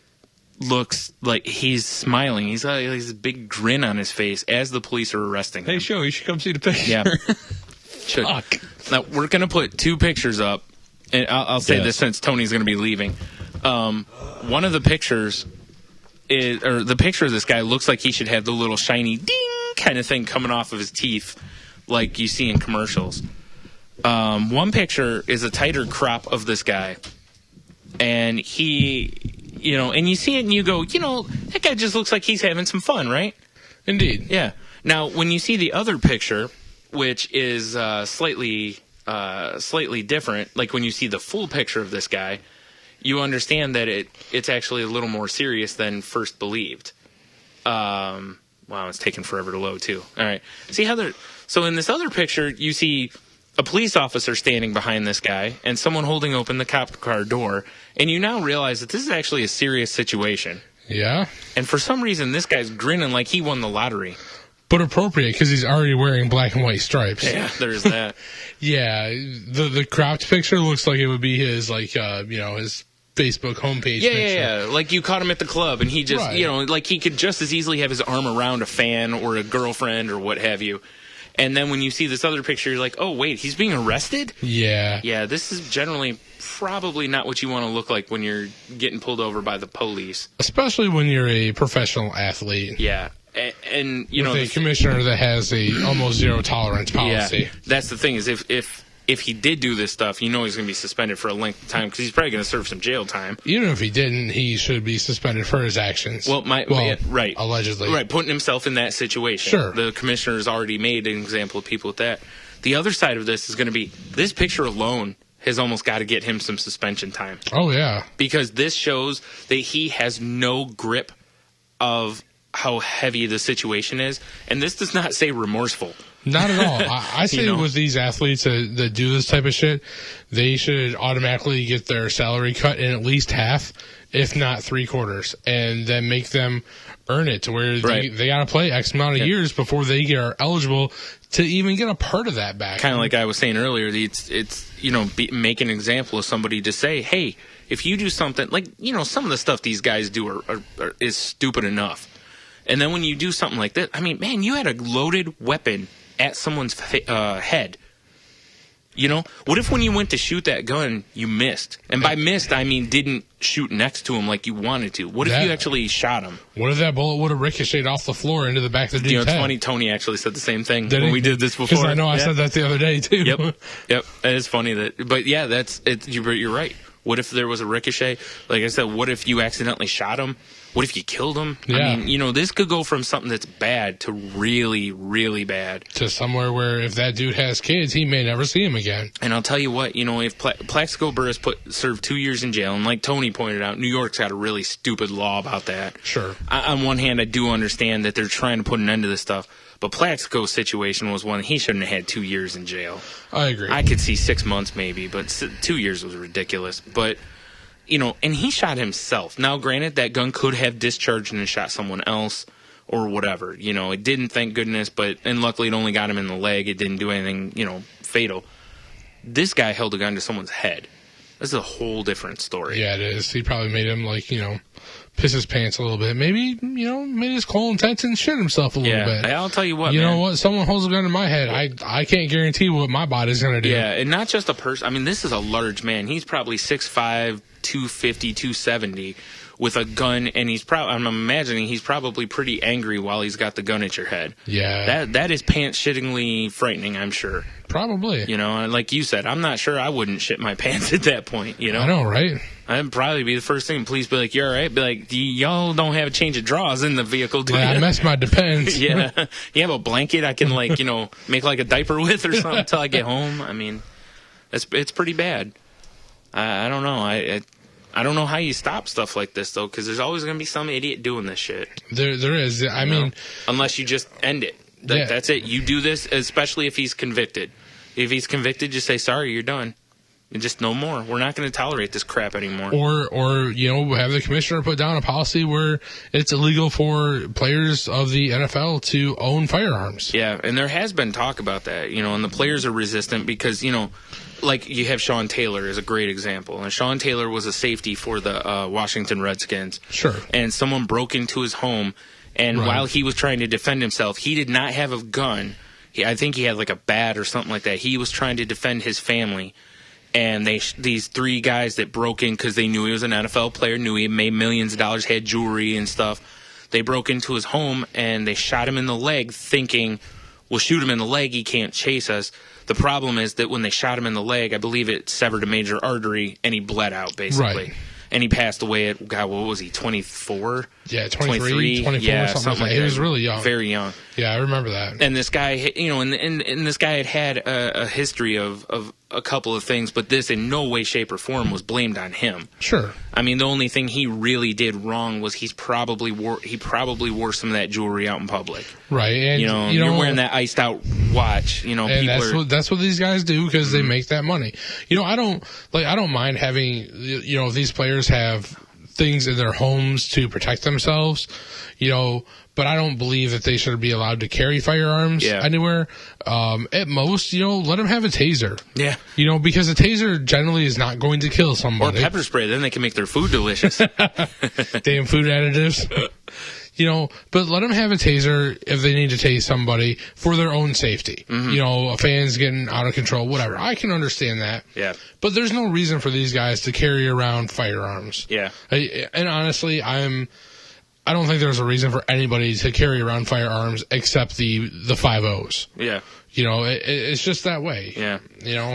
looks like he's smiling. He's got this big grin on his face as the police are arresting him. Hey, Show, you should come see the picture. Yeah. Fuck. Now, we're going to put 2 pictures up, and I'll say this since Tony's going to be leaving. One of the pictures the picture of this guy looks like he should have the little shiny ding kind of thing coming off of his teeth like you see in commercials. One picture is a tighter crop of this guy, and he... and you see it and you go, that guy just looks like he's having some fun, right? Indeed. Yeah. Now, when you see the other picture, which is slightly different, like when you see the full picture of this guy, you understand that it's actually a little more serious than first believed. Wow, it's taking forever to load, too. All right. See how so in this other picture, you see a police officer standing behind this guy and someone holding open the cop car door, and you now realize that this is actually a serious situation. Yeah. And for some reason, this guy's grinning like he won the lottery. But appropriate, because he's already wearing black and white stripes. Yeah, there's that. Yeah, the cropped picture looks like it would be his, his Facebook homepage picture. Yeah. Like you caught him at the club, and he just, like he could just as easily have his arm around a fan or a girlfriend or what have you. And then when you see this other picture, you're like, oh, wait, he's being arrested? Yeah. Yeah, this is generally probably not what you want to look like when you're getting pulled over by the police. Especially when you're a professional athlete. Yeah. And you know, a commissioner that has a almost zero tolerance policy. Yeah, that's the thing is if he did do this stuff, he's going to be suspended for a length of time because he's probably going to serve some jail time. Even if he didn't, he should be suspended for his actions. Right, allegedly, right, putting himself in that situation. Sure, the commissioner has already made an example of people with that. The other side of this is going to be this picture alone has almost got to get him some suspension time. Oh yeah, because this shows that he has no grip of how heavy the situation is, and this does not say remorseful. Not at all. I say with these athletes that do this type of shit, they should automatically get their salary cut in at least half, if not 3/4, and then make them earn it to where they got to play X amount of years before they are eligible to even get a part of that back. Kind of like I was saying earlier, it's make an example of somebody to say, hey, if you do something like, some of the stuff these guys do is stupid enough. And then when you do something like this, I mean, man, you had a loaded weapon at someone's head. What if when you went to shoot that gun, you missed? And by missed, I mean didn't shoot next to him like you wanted to. What if you actually shot him? What if that bullet would have ricocheted off the floor into the back of the dude's head? It's funny, Tony actually said the same thing when we did this before. Because I know I said that the other day, too. Yep. It is funny but yeah, that's it. You're right. What if there was a ricochet? Like I said, what if you accidentally shot him? What if you killed him? Yeah. I mean, this could go from something that's bad to really, really bad. To somewhere where if that dude has kids, he may never see him again. And I'll tell you what, if Plaxico Burress served 2 years in jail, and like Tony pointed out, New York's got a really stupid law about that. Sure. On one hand, I do understand that they're trying to put an end to this stuff. But Plaxico's situation was one he shouldn't have had 2 years in jail. I agree. I could see 6 months maybe, but 2 years was ridiculous. But, and he shot himself. Now, granted, that gun could have discharged and shot someone else or whatever. It didn't, thank goodness, and luckily it only got him in the leg. It didn't do anything, fatal. This guy held a gun to someone's head. This is a whole different story. Yeah, it is. He probably made him, piss his pants a little bit. Maybe, made his colon tense and shit himself a little bit. I'll tell you what, You know what? Someone holds a gun to my head. I can't guarantee what my body's going to do. Yeah, and not just a person. I mean, this is a large man. He's probably 6'5", 250, 270 with a gun, and I'm imagining he's probably pretty angry while he's got the gun at your head. Yeah. That is pants-shittingly frightening, I'm sure. Probably. Like you said, I'm not sure I wouldn't shit my pants at that point, I know, right? I'd probably be the first thing. Police be like, "You all right?" Be like, "Y'all don't have a change of drawers in the vehicle, do you?" I messed my depends. Yeah. You have a blanket I can, make like a diaper with or something until I get home? I mean, it's pretty bad. I don't know. I don't know how you stop stuff like this, though, because there's always going to be some idiot doing this shit. There is. I mean... Unless you just end it. That's it. You do this, especially if he's convicted. If he's convicted, just say, sorry, you're done. And just no more. We're not going to tolerate this crap anymore. Or have the commissioner put down a policy where it's illegal for players of the NFL to own firearms. Yeah, and there has been talk about that, and the players are resistant because, like you have Sean Taylor is a great example. And Sean Taylor was a safety for the Washington Redskins. Sure. And someone broke into his home, and while he was trying to defend himself, he did not have a gun. I think he had like a bat or something like that. He was trying to defend his family. And these three guys that broke in because they knew he was an NFL player, knew he made millions of dollars, had jewelry and stuff. They broke into his home and they shot him in the leg thinking, we'll shoot him in the leg, he can't chase us. The problem is that when they shot him in the leg, I believe it severed a major artery and he bled out, basically. Right. And he passed away at, God, what was he, 24? Yeah, 23, 24, something like that. He was really young. Very young. Yeah, I remember that. And this guy, and this guy had a history of a couple of things, but this in no way, shape, or form was blamed on him. Sure. I mean, the only thing he really did wrong was he probably wore some of that jewelry out in public. Right. And you're wearing that iced out watch. And that's what these guys do because they make that money. I don't mind having these players have things in their homes to protect themselves. But I don't believe that they should be allowed to carry firearms anywhere. At most, let them have a taser. Yeah. Because a taser generally is not going to kill somebody. Or pepper spray, then they can make their food delicious. Damn food additives. But let them have a taser if they need to tase somebody for their own safety. Mm-hmm. A fan's getting out of control, whatever. I can understand that. Yeah. But there's no reason for these guys to carry around firearms. Yeah. And honestly, I don't think there's a reason for anybody to carry around firearms except the 5-0s. Yeah. It's just that way. Yeah.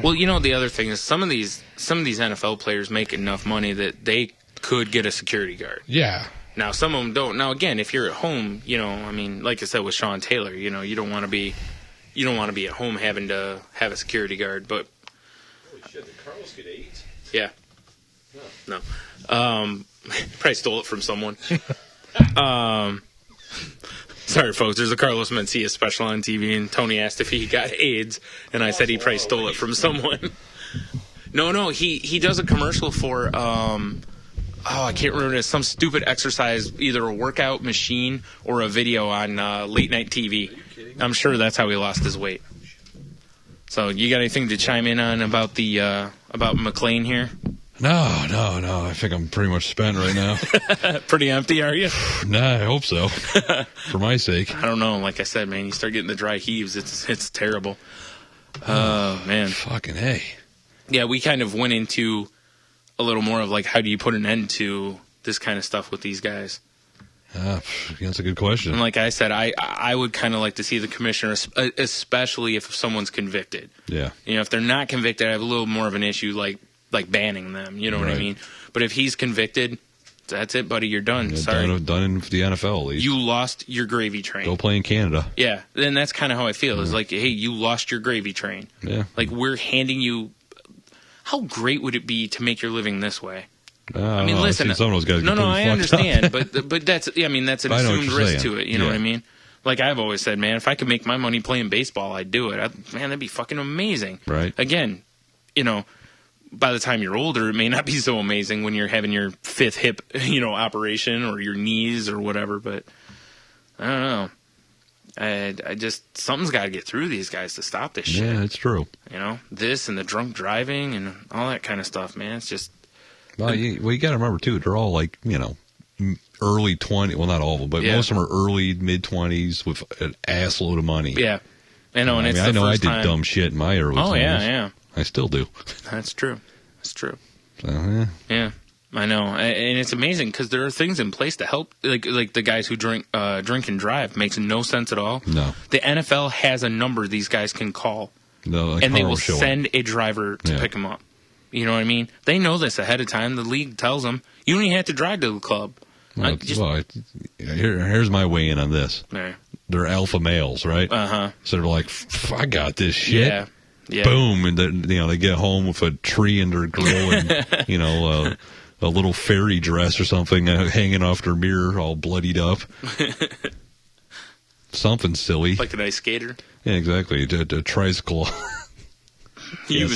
Well, the other thing is some of these NFL players make enough money that they could get a security guard. Yeah. Now some of them don't. Now again, if you're at home, like I said with Sean Taylor, you don't want to be at home having to have a security guard, but holy shit, did Carlos get 8? Yeah. No. Probably stole it from someone. Sorry, folks. There's a Carlos Mencia special on TV, and Tony asked if he got AIDS, and I said he probably stole it from someone. No, he does a commercial for I can't remember. It's some stupid exercise, either a workout machine or a video on late night TV. I'm sure that's how he lost his weight. So, you got anything to chime in on about the about McLean here? No. I think I'm pretty much spent right now. Pretty empty, are you? Nah, I hope so. For my sake. I don't know. Like I said, man, you start getting the dry heaves. It's terrible. Oh, man. Fucking A. Yeah, we kind of went into a little more of like, how do you put an end to this kind of stuff with these guys? That's a good question. And like I said, I would kind of like to see the commissioner, especially if someone's convicted. Yeah. You know, if they're not convicted, I have a little more of an issue like banning them. You know what I mean? But if he's convicted, that's it, buddy. You're done. Yeah, Sorry. Done in the NFL, at least. You lost your gravy train. Go play in Canada. Yeah. Then that's kind of how I feel. It's like, hey, you lost your gravy train. Yeah. Like, we're handing you... How great would it be to make your living this way? I mean, listen. Some of those guys no, I understand, up. but that's that's an assumed risk to it. You know what I mean? Like I've always said, man, if I could make my money playing baseball, I'd do it. Man, that'd be fucking amazing. Right. Again, by the time you're older, it may not be so amazing when you're having your fifth hip, operation or your knees or whatever. But I don't know. I just something's got to get through these guys to stop this shit. Yeah, it's true. This and the drunk driving and all that kind of stuff, man. It's just. Well, you got to remember too. They're all like early 20. Well, not all of them, but most of them are early mid 20s with an ass load of money. Yeah, I know. And I know I did dumb shit in my early 20s. Oh yeah. I still do. That's true. That's true. So, yeah. I know, and it's amazing because there are things in place to help, like the guys who drink and drive. Makes no sense at all. No. The NFL has a number these guys can call, and they will send a driver to pick them up. You know what I mean? They know this ahead of time. The league tells them you don't even have to drive to the club. Here's my weigh in on this. Right. They're alpha males, right? So they're like, I got this shit. Yeah. Boom, and they get home with a tree in their grill and a little fairy dress or something hanging off their mirror, all bloodied up. Something silly, like an ice skater. Yeah, exactly. A tricycle. You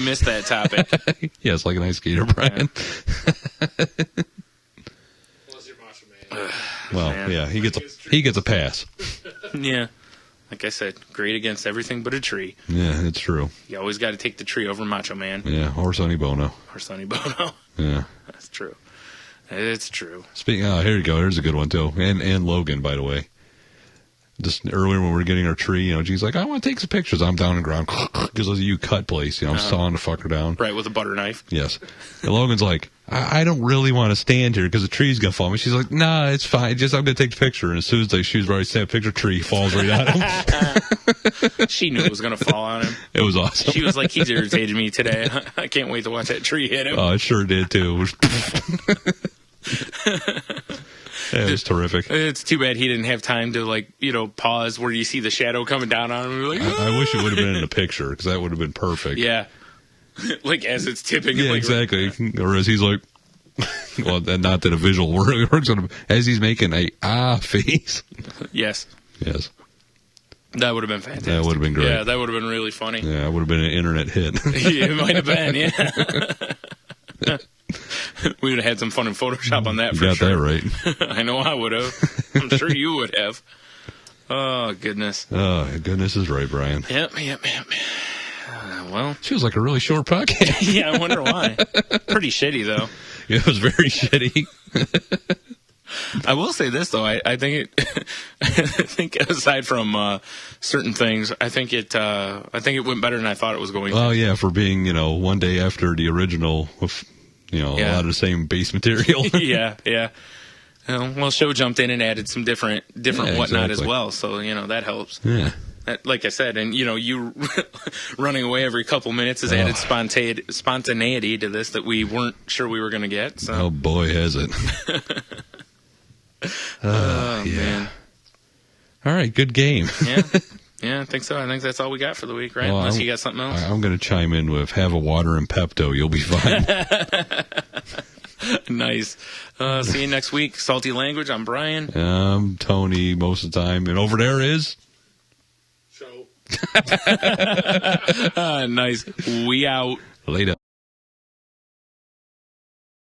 missed that topic. Yeah, it's like an ice skater, Brian. Well, yeah, he gets a pass. Yeah. Like I said, great against everything but a tree. Yeah, it's true. You always got to take the tree over Macho Man. Yeah, or Sonny Bono. Yeah. That's true. It's true. Here you go. Here's a good one, too. And Logan, by the way. Just earlier when we were getting our tree, G's like, I want to take some pictures. I'm down on the ground. Because you cut place. I'm sawing the fucker down. Right, with a butter knife. Yes. And Logan's like, I don't really want to stand here because the tree's going to fall. And she's like, nah, it's fine. Just I'm going to take the picture. And as soon as she was ready to snap a picture, tree falls right on him. She knew it was going to fall on him. It was awesome. She was like, he's irritated me today. I can't wait to watch that tree hit him. Oh, it sure did, too. It was terrific. It's too bad he didn't have time to, pause where you see the shadow coming down on him. Like, I wish it would have been in a picture because that would have been perfect. Yeah. Like as it's tipping. Yeah, exactly. Or as he's like, well, not that a visual works on him, as he's making a face. Yes. Yes. That would have been fantastic. That would have been great. Yeah, that would have been really funny. Yeah, it would have been an internet hit. Yeah, it might have been, yeah. We would have had some fun in Photoshop on that. You for got sure. that right. I know I would have. I'm sure you would have. Oh, goodness. Oh, goodness is right, Brian. Yep. Well. Feels like a really short podcast. Yeah, I wonder why. Pretty shitty, though. Yeah, it was very shitty. I will say this, though. I think I think aside from certain things, I think it went better than I thought it was going to. Oh, yeah, for being, one day after the original with, a lot of the same base material. Yeah. Well, show jumped in and added some different whatnot as well, so that helps. Yeah. Like I said, and you running away every couple minutes has added spontaneity to this that we weren't sure we were going to get. So. Oh boy, has it! Oh yeah. Man. All right, good game. Yeah, I think so. I think that's all we got for the week, right? Well, Unless you got something else. I'm going to chime in with have a water and Pepto. You'll be fine. Nice. See you next week. Salty Language. I'm Brian. Tony most of the time. And over there is... So. Nice. We out. Later.